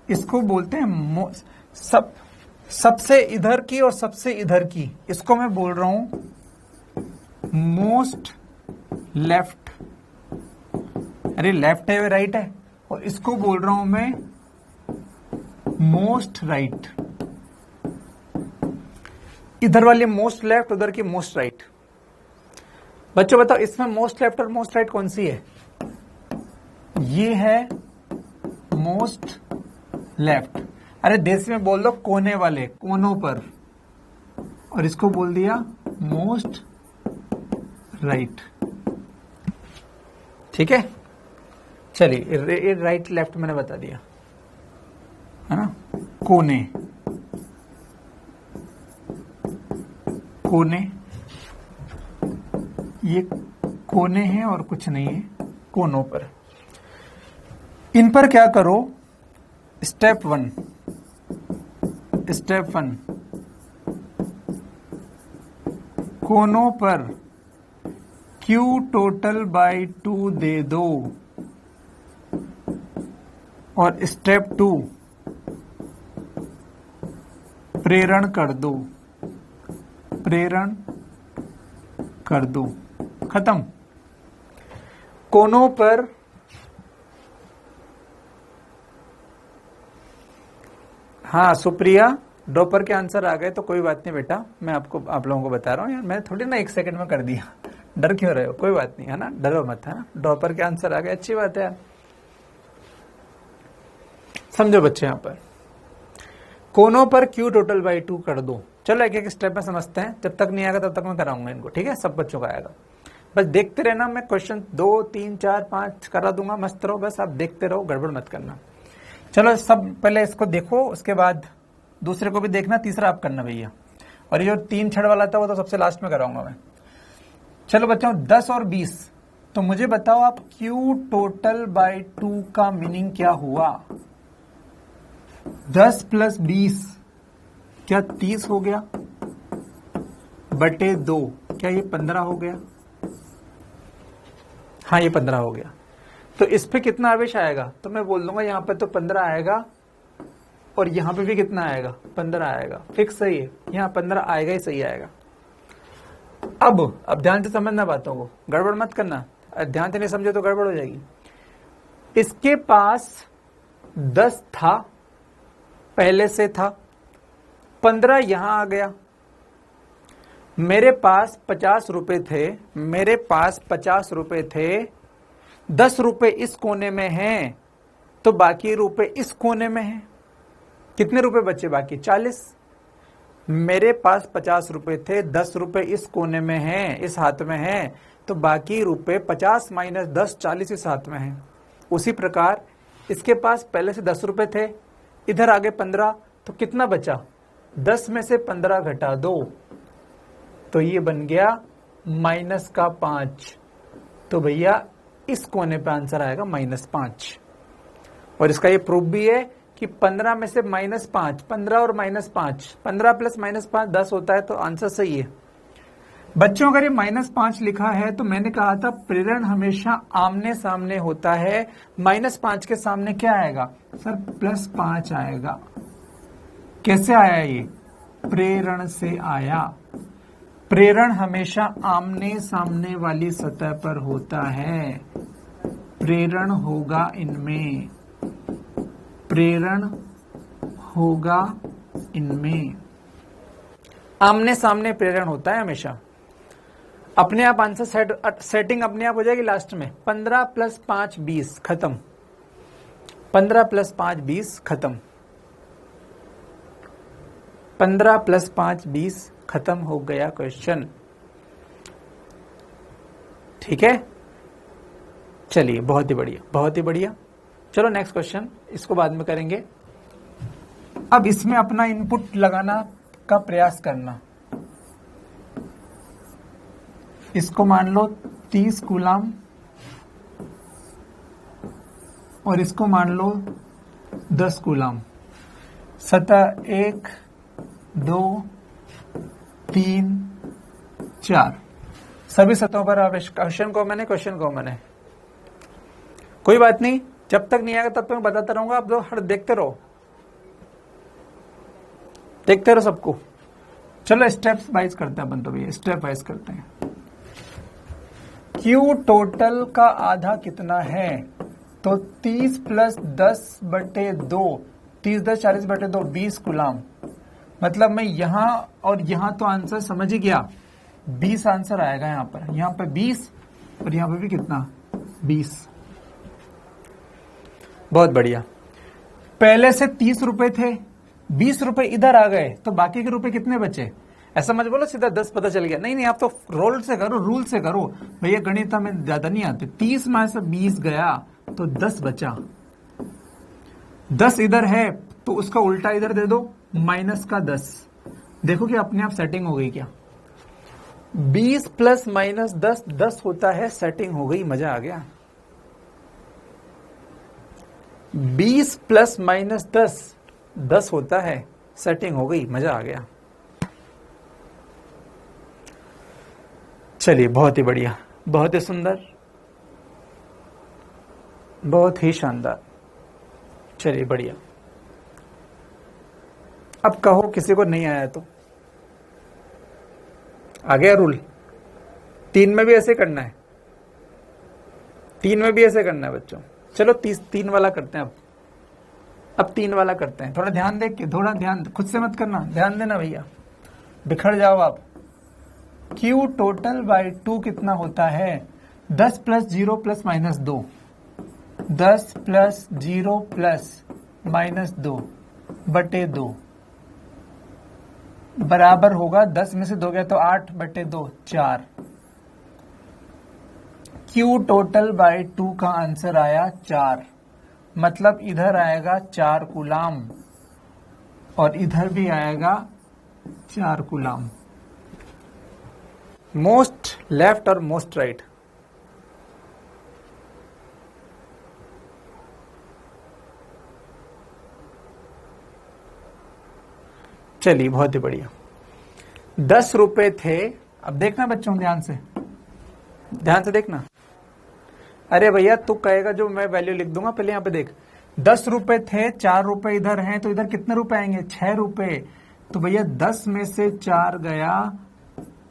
इसको बोलते हैं सबसे इधर की और सबसे इधर की, इसको मैं बोल रहा हूं मोस्ट लेफ्ट। अरे लेफ्ट है वे राइट है, और इसको बोल रहा हूं मैं मोस्ट राइट। इधर वाली मोस्ट लेफ्ट, उधर की मोस्ट राइट। बच्चों बताओ इसमें मोस्ट लेफ्ट और मोस्ट राइट कौन सी है? ये है मोस्ट लेफ्ट। अरे देसी में बोल दो कोने वाले, कोनों पर, और इसको बोल दिया मोस्ट राइट। ठीक है, चलिए राइट लेफ्ट मैंने बता दिया है ना। कोने, कोने, ये कोने हैं और कुछ नहीं है, कोनों पर। इन पर क्या करो, स्टेप 1, स्टेप 1, कोनों पर Q टोटल बाय 2 दे दो। और स्टेप 2, प्रेरण कर दो, प्रेरण कर दो। खत्म। कोनों पर हाँ सुप्रिया, डॉपर के आंसर आ गए तो कोई बात नहीं बेटा, मैं आप लोगों को बता रहा हूँ यार, मैं थोड़ी ना 1 सेकंड में कर दिया। डर क्यों रहे हो, कोई बात नहीं है ना, डरो मत, है ना। डॉपर के आंसर आ गए, अच्छी बात है यार। समझो बच्चे, यहां पर कोनों पर Q टोटल बाई 2 कर दो। चलो एक एक स्टेप में समझते हैं, जब तक नहीं आएगा तब तक मैं कराऊंगा इनको, ठीक है। सब बच्चों का आएगा, बस देखते रहना। मैं क्वेश्चन 2 3 4 5 करा दूंगा, मस्त रहो, बस आप देखते रहो, गड़बड़ मत करना। चलो सब पहले इसको देखो, उसके बाद दूसरे को भी देखना, तीसरा आप करना भैया। और ये जो 3 छड़ वाला था वो तो सबसे लास्ट में कराऊंगा मैं। चलो बच्चों 10 और 20, तो मुझे बताओ आप Q टोटल बाय 2 का मीनिंग क्या हुआ? 10 प्लस 20 क्या 30 हो गया, बटे 2 क्या ये 15 हो गया? हाँ ये 15 हो गया। तो इस पे कितना आवेश आएगा? तो मैं बोल दूंगा यहाँ पे तो 15 आएगा, और यहाँ पे भी कितना आएगा? 15 आएगा। फिक्स सही है, यहाँ 15 आएगा ही, सही आएगा। अब ध्यान से समझना बातों को, गड़बड़ मत करना। ध्यान से नहीं समझे तो गड़बड़ हो जाएगी। इसके पास 10 था, पहले से था, 15 यहां आ गया, मेरे पास 50 रुपए थे, मेरे पास 50 रुपए थे, 10 रुपए इस कोने में हैं, तो बाकी रुपए इस कोने में हैं। कितने रुपए बचे बाकी? 40। मेरे पास 50 रुपए थे, 10 रुपए इस कोने में हैं, इस हाथ में हैं, तो बाकी रुपए 50 माइनस 10, 40 इस हाथ में हैं। उसी प्रकार इसके पास पहले से 10 रुपए थे, इधर आगे 15, तो कितना बचा? 10 में से 15 घटा दो, तो ये बन गया -5। तो भैया इस कोने पे आंसर आएगा -5। और इसका ये प्रूफ भी है कि 15 में से -5, 15 और -5, 15 प्लस -5 10 होता है, तो आंसर सही है। बच्चों अगर ये -5 लिखा है तो मैंने कहा था प्रेरण हमेशा आमने सामने होता है। -5 के सामने क्या आएगा सर? +5 आएगा। कैसे आया ये? प्रेरण से आया। प्रेरण हमेशा आमने सामने वाली सतह पर होता है। प्रेरण होगा इनमें, प्रेरण होगा इनमें। आमने सामने प्रेरण होता है हमेशा। अपने आप आंसर सेटिंग अपने आप हो जाएगी लास्ट में। 15 + 5 20 खत्म। 15 + 5 20 खत्म। 15 + 5 20 खत्म हो गया क्वेश्चन। ठीक है, चलिए बहुत ही बढ़िया, बहुत ही बढ़िया। चलो नेक्स्ट क्वेश्चन, इसको बाद में करेंगे। अब इसमें अपना इनपुट लगाना का प्रयास करना। इसको मान लो 30 कूलाम और इसको मान लो 10 कूलाम। सतह 1 2 3 4 सभी सतहों पर आवेश। क्वेश्चन कॉमन है। कोई बात नहीं, जब तक नहीं आएगा तब तक मैं बताता रहूंगा। आप लोग हर देखते रहो सबको। चलो स्टेप्स वाइज करते हैं अपन, तो भैया स्टेप वाइज करते हैं। Q टोटल का आधा कितना है? तो 30 + 10/2, 30 10 40/2 20 कूलाम। मतलब मैं यहां और यहां तो आंसर समझ ही गया, 20 आंसर आएगा यहां पर 20 और यहां पर भी कितना? 20। बहुत बढ़िया। पहले से 30 रुपए थे, 20 रुपए इधर आ गए, तो बाकी के रुपए कितने बचे? ऐसा मत बोलो सीधा 10 पता चल गया। नहीं, आप तो रूल से करो भैया, गणित में ज्यादा नहीं आते। 30 में से 20 गया तो 10 बचा। 10 इधर है तो उसका उल्टा इधर दे दो, -10। देखो कि अपने आप सेटिंग हो गई क्या? 20 + -10 10 होता है, सेटिंग हो गई, मजा आ गया। 20 + -10 10 होता है, सेटिंग हो गई, मजा आ गया। चलिए बहुत ही बढ़िया, बहुत ही सुंदर, बहुत ही शानदार। चलिए बढ़िया। अब कहो किसी को नहीं आया तो आ गया रूल। 3 में भी ऐसे करना है, 3 में भी ऐसे करना है बच्चों। चलो 3 वाला करते हैं। अब 3 वाला करते हैं। थोड़ा ध्यान दे के, थोड़ा ध्यान खुद से मत करना, ध्यान देना भैया, बिखर जाओ आप। Q टोटल बाई 2 कितना होता है? 10 + 0 + -2, 10 + 0 + -2/2 बराबर होगा 10 में से 2 गया तो 8/2 4। Q टोटल बाई 2 का आंसर आया 4। मतलब इधर आएगा 4 कूलाम और इधर भी आएगा 4 कूलाम। मोस्ट लेफ्ट और मोस्ट राइट। चलिए बहुत ही बढ़िया। 10 रुपए थे। अब देखना बच्चों, ध्यान से देखना। अरे भैया तू कहेगा जो मैं वैल्यू लिख दूंगा, पहले यहां पे देख। 10 रुपए थे, 4 रुपए इधर हैं, तो इधर कितने रुपए आएंगे? 6 रुपए। तो भैया 10 में से 4 गया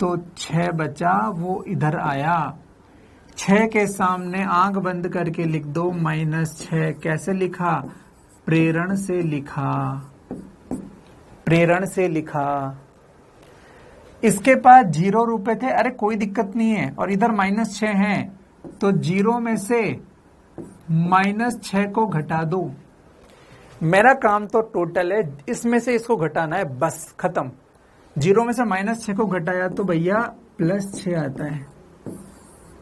तो 6 बचा, वो इधर आया। 6 के सामने आंख बंद करके लिख दो -6। कैसे लिखा? प्रेरण से लिखा, प्रेरण से लिखा। इसके पास 0 रुपए थे, अरे कोई दिक्कत नहीं है, और इधर -6 है, तो 0 में से -6 को घटा दो। मेरा काम तो टोटल है, इसमें से इसको घटाना है, बस खत्म। 0 में से -6 को घटाया तो भैया +6 आता है।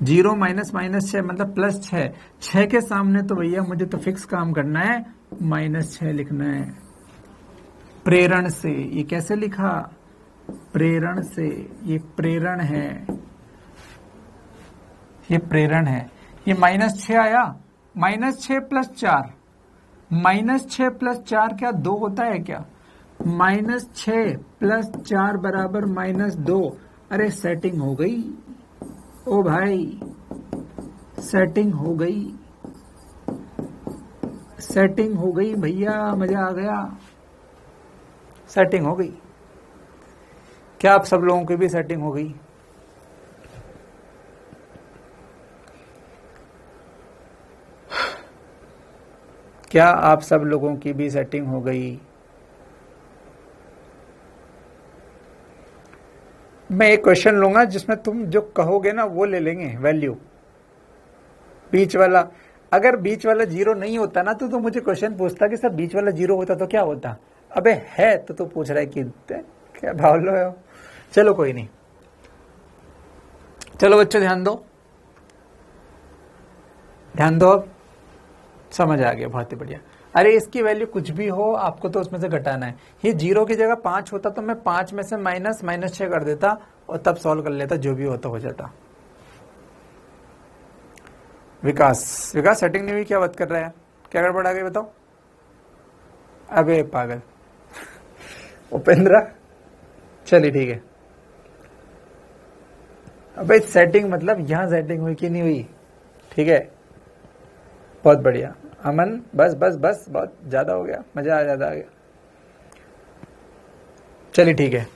0 माइनस -6 मतलब +6। 6 के सामने तो भैया मुझे तो फिक्स काम करना है, -6 लिखना है। प्रेरण से, ये कैसे लिखा? प्रेरण से, ये प्रेरण है, ये प्रेरण है। ये -6 आया, -6 + 4, -6 + 4 क्या 2 होता है क्या? -6 + 4 बराबर -2। अरे सेटिंग हो गई ओ भाई, सेटिंग हो गई, सेटिंग हो गई भैया, मजा आ गया, सेटिंग हो गई। क्या आप सब लोगों की भी सेटिंग हो गई? क्या आप सब लोगों की भी सेटिंग हो गई? मैं एक क्वेश्चन लूंगा जिसमें तुम जो कहोगे ना वो ले लेंगे वैल्यू। बीच वाला, अगर बीच वाला 0 नहीं होता ना तो मुझे क्वेश्चन पूछता कि सर बीच वाला 0 होता तो क्या होता। अबे है तो तू पूछ रहा है कि क्या भाव लो है। चलो कोई नहीं, चलो बच्चों ध्यान दो, ध्यान दो, अब समझ आ गया, बहुत ही बढ़िया। अरे इसकी वैल्यू कुछ भी हो, आपको तो उसमें से घटाना है। ये 0 की जगह 5 होता तो मैं 5 में से -6 कर देता और तब सॉल्व कर लेता, जो भी होता हो जाता। विकास सेटिंग नहीं हुई, क्या बात कर रहा है? क्या गड़बड़ आ गई बताओ? अबे पागल उपेंद्र, चलिए ठीक है। अबे सेटिंग मतलब यहां सेटिंग हुई कि नहीं हुई? ठीक है, बहुत बढ़िया। अमन बस बस बस, बहुत ज्यादा हो गया, मजा ज्यादा आ गया। चलिए ठीक है,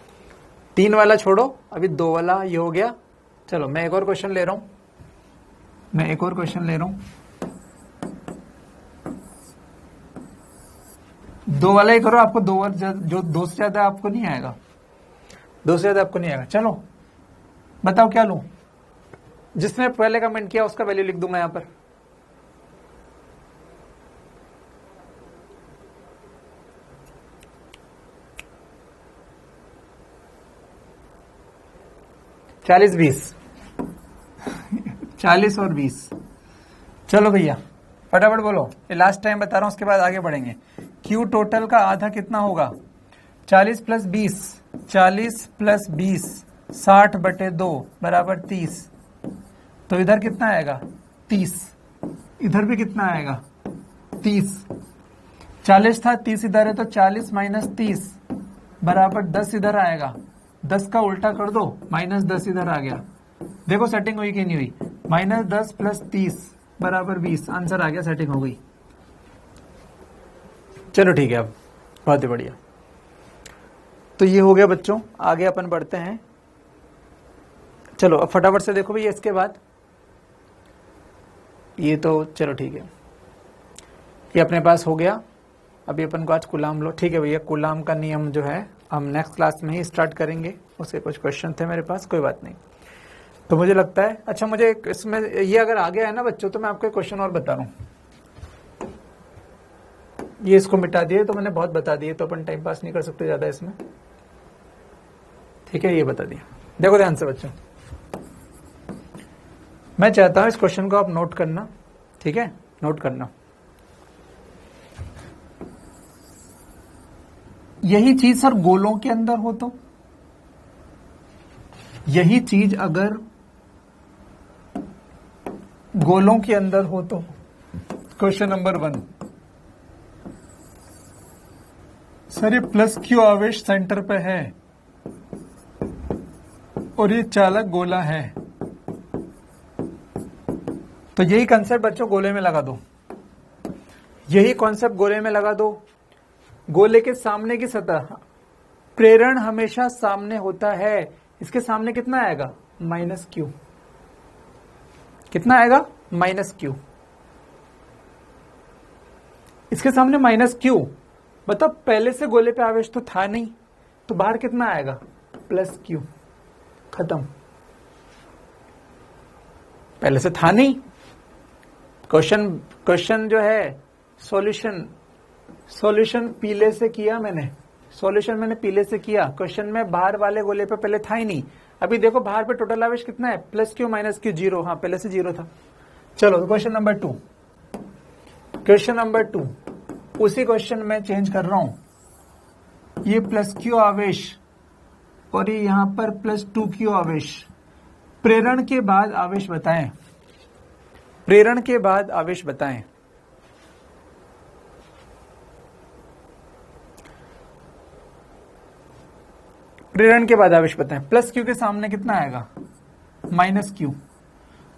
3 वाला छोड़ो, अभी 2 वाला ये हो गया। चलो मैं एक और क्वेश्चन ले रहा हूं, मैं एक और क्वेश्चन ले रहा हूं। 2 वाला ही करो, आपको 2 जो 2 से ज्यादा आपको नहीं आएगा, 2 से ज्यादा आपको नहीं आएगा। चलो बताओ क्या लूं? जिसने पहले कमेंट किया उसका वैल्यू लिख दूंगा यहां पर। चालीस 40 और 20। चलो भैया फटाफट बोलो, ये लास्ट टाइम बता रहा हूं, उसके बाद आगे बढ़ेंगे। क्यू टोटल का आधा कितना होगा? 40 + 20, 40 + 20 60/2 बराबर 30। तो इधर कितना आएगा? 30। इधर भी कितना आएगा? 30। 40 था, 30 इधर है, तो 40 - 30 बराबर 10 इधर आएगा। 10 का उल्टा कर दो, -10 इधर आ गया। देखो सेटिंग हुई कि नहीं हुई? -10 + 30 बराबर 20, आंसर आ गया, सेटिंग हो गई। चलो ठीक है, अब बहुत ही बढ़िया। तो ये हो गया बच्चों, आगे अपन बढ़ते हैं। चलो अब फटाफट से देखो भैया, इसके बाद ये तो चलो ठीक है, ये अपने पास हो गया। अभी अपन को आज कूलाम लो, ठीक है भैया, कूलाम का नियम जो है हम नेक्स्ट क्लास में ही स्टार्ट करेंगे। उसके कुछ क्वेश्चन थे मेरे पास, कोई बात नहीं। तो मुझे लगता है, अच्छा मुझे इसमें ये अगर आ गया है ना बच्चों, तो मैं आपको एक क्वेश्चन और बता रहा हूँ। ये इसको मिटा दिए तो मैंने बहुत बता दिए, तो अपन टाइम पास नहीं कर सकते ज्यादा इसमें, ठीक है। ये बता दिया, देखो ध्यान से बच्चों, मैं चाहता हूं इस क्वेश्चन को आप नोट करना, ठीक है, नोट करना। यही चीज सर गोलों के अंदर हो तो, यही चीज अगर गोलों के अंदर हो तो, क्वेश्चन नंबर 1, सर ये +q आवेश सेंटर पे है और ये चालक गोला है, तो यही कंसेप्ट बच्चों गोले में लगा दो, यही कॉन्सेप्ट गोले में लगा दो। गोले के सामने की सतह, प्रेरण हमेशा सामने होता है, इसके सामने कितना आएगा? -q। कितना आएगा? -q। इसके सामने -q, मतलब पहले से गोले पे आवेश तो था नहीं, तो बाहर कितना आएगा? +q। खत्म। पहले से था नहीं। क्वेश्चन जो है सॉल्यूशन पीले से किया मैंने, सॉल्यूशन मैंने पीले से किया। क्वेश्चन में बाहर वाले गोले पे पहले था ही नहीं। अभी देखो बाहर पे टोटल आवेश कितना है, +q -q 0। हाँ पहले से 0 था। चलो क्वेश्चन नंबर 2, क्वेश्चन नंबर 2 उसी क्वेश्चन में चेंज कर रहा हूं। ये +q आवेश और ये यहां पर +2q आवेश। प्रेरण के बाद आवेश बताएं, प्रेरण के बाद आवेश बताएं। प्रेरण के बाद आवेश बताएं। +q के सामने कितना आएगा, -q।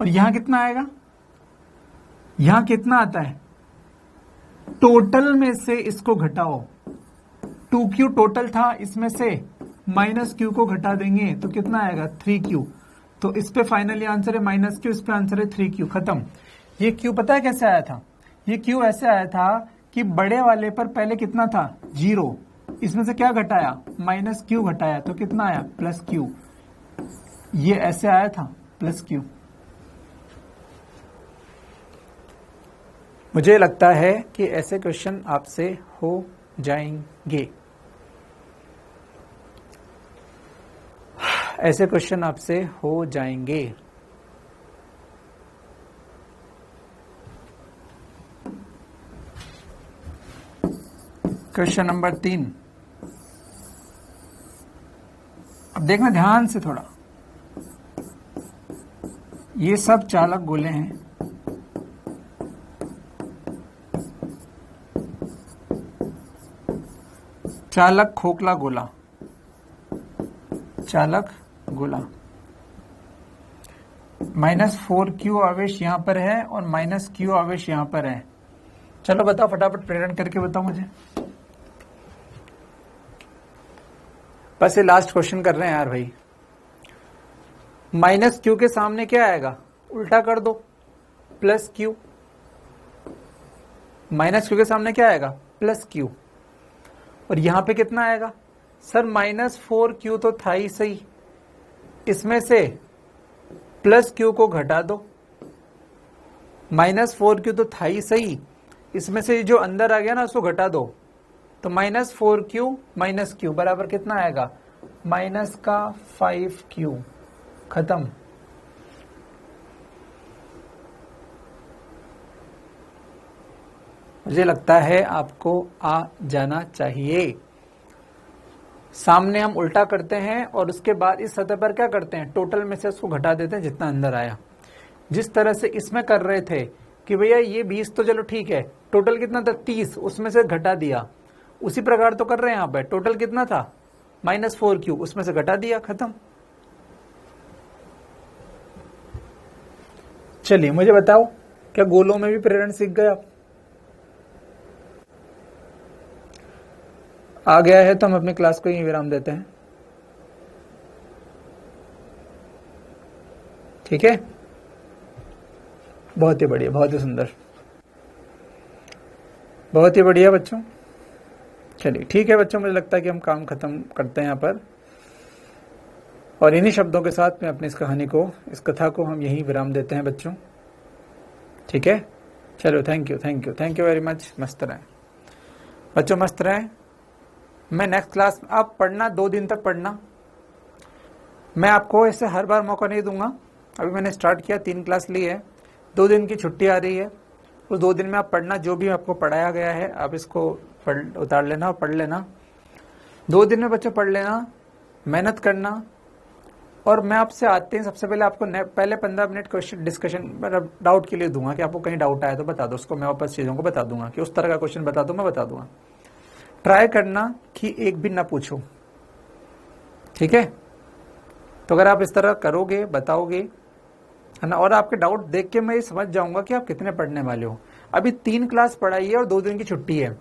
और यहां कितना आएगा, यहां कितना आता है, टोटल में से इसको घटाओ। 2q टोटल था, इसमें से -q को घटा देंगे तो कितना आएगा, 3q। तो इस पे फाइनली आंसर है -q, इस पे आंसर है 3q। खत्म। ये q पता है कैसे आया था, ये q ऐसे आया था कि बड़े वाले पर पहले कितना था, 0। इसमें से क्या घटाया, -q घटाया तो कितना आया, +q। ये ऐसे आया था, +q। मुझे लगता है कि ऐसे क्वेश्चन आपसे हो जाएंगे, ऐसे क्वेश्चन आपसे हो जाएंगे। क्वेश्चन नंबर 3, अब देखना ध्यान से थोड़ा। ये सब चालक गोले हैं। चालक खोखला गोला, चालक गोला। -4q आवेश यहां पर है और -q आवेश यहां पर है। चलो बताओ फटाफट, प्रेरण करके बताओ मुझे। बस ये लास्ट क्वेश्चन कर रहे हैं यार भाई। -q के सामने क्या आएगा, उल्टा कर दो, +q। -q के सामने क्या आएगा, +q। और यहां पे कितना आएगा, सर -4q तो था ही सही, इसमें से +q को घटा दो। -4q तो था ही सही, इसमें से जो अंदर आ गया ना उसको घटा दो। तो -4q -q बराबर कितना आएगा, -5q। खत्म। मुझे लगता है आपको आ जाना चाहिए। सामने हम उल्टा करते हैं और उसके बाद इस सतह पर क्या करते हैं, टोटल में से उसको घटा देते हैं जितना अंदर आया। जिस तरह से इसमें कर रहे थे कि भैया ये 20 तो चलो ठीक है, टोटल कितना था 30, उसमें से घटा दिया। उसी प्रकार तो कर रहे हैं यहाँ पे, टोटल कितना था -4q, उसमें से घटा दिया, खत्म। चलिए मुझे बताओ, क्या गोलों में भी प्रेरण सीख गए आप? आ गया है तो हम अपनी क्लास को यहीं विराम देते हैं, ठीक है। बहुत ही बढ़िया, बहुत ही सुंदर, बहुत ही बढ़िया बच्चों। चलिए ठीक है बच्चों, मुझे लगता है कि हम काम खत्म करते हैं यहाँ पर, और इन्हीं शब्दों के साथ में अपनी इस कहानी को, इस कथा को हम यहीं विराम देते हैं बच्चों, ठीक है। चलो thank you, thank you, thank you very much. मस्त रहें बच्चों, मस्त रहें। मैं नेक्स्ट क्लास, आप पढ़ना 2 दिन तक पढ़ना, मैं आपको ऐसे हर बार मौका नहीं दूंगा। अभी मैंने स्टार्ट किया, 3 क्लास ली है, 2 दिन की छुट्टी आ रही है, उस 2 दिन में आप पढ़ना, जो भी आपको पढ़ाया गया है आप इसको उतार लेना और पढ़ लेना। 2 दिन में बच्चों पढ़ लेना, मेहनत करना। और मैं आपसे आते हैं सबसे पहले आपको पहले 15 मिनट क्वेश्चन डिस्कशन मतलब डाउट के लिए दूंगा, कि आपको कहीं डाउट आया तो बता दो, उसको मैं वापस चीज़ों को बता दूंगा, कि उस तरह का क्वेश्चन बता दो, मैं बता दूंगा। ट्राई करना कि एक भी ना पूछो, ठीक है। तो अगर आप इस तरह करोगे, बताओगे, है ना, और आपके डाउट देख के मैं ये समझ जाऊंगा कि आप कितने पढ़ने वाले हो। अभी 3 क्लास पढ़ाई है और 2 दिन की छुट्टी है।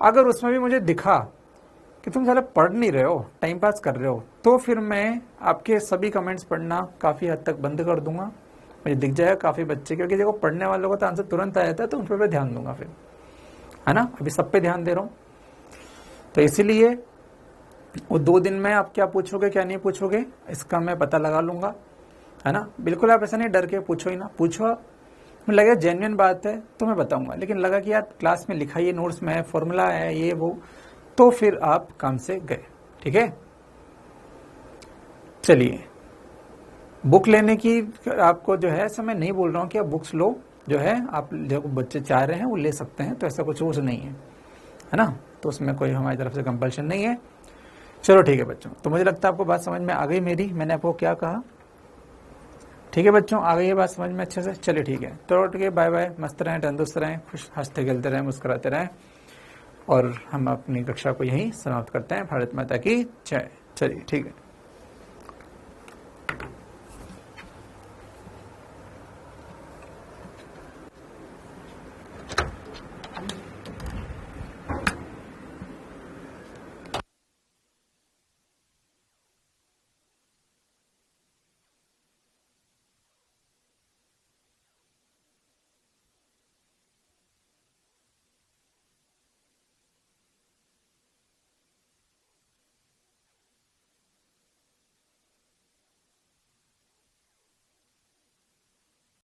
अगर उसमें भी मुझे दिखा कि तुम सारे पढ़ नहीं रहे हो, टाइम पास कर रहे हो, तो फिर मैं आपके सभी कमेंट्स पढ़ना काफ़ी हद तक बंद कर दूंगा। मुझे दिख जाएगा काफ़ी बच्चे, क्योंकि देखो पढ़ने वालों का तो आंसर तुरंत आ जाता है, तो उन पर मैं ध्यान दूंगा फिर, है ना। अभी सब पे ध्यान दे रहा हूँ, तो इसीलिए वो 2 दिन में आप क्या पूछोगे क्या नहीं पूछोगे इसका मैं पता लगा लूंगा, है ना। बिल्कुल आप ऐसा नहीं डर के पूछो ही ना, पूछो। मुझे लगा जेन्युइन बात है तो मैं बताऊंगा, लेकिन लगा कि यार क्लास में लिखा ये नोट्स में है, फॉर्मूला है ये वो, तो फिर आप काम से गए। ठीक है, चलिए बुक लेने की आपको जो है समय नहीं बोल रहा हूँ कि आप बुक्स लो, जो है आप जो बच्चे चाह रहे हैं वो ले सकते हैं, तो ऐसा कुछ वो नहीं है ना, तो उसमें कोई हमारी तरफ से कंपल्शन नहीं है। चलो ठीक है बच्चों, तो मुझे लगता है आपको बात समझ में आ गई मेरी, मैंने आपको क्या कहा। ठीक है बच्चों, आ गई है बात समझ में अच्छे से। चलिए ठीक है, तो ठीक है, बाय बाय, मस्त रहें, तंदुरुस्त रहें, खुश हंसते खेलते रहें, मुस्कुराते रहें, और हम अपनी कक्षा को यहीं समाप्त करते हैं। भारत माता की जय। चलिए ठीक है।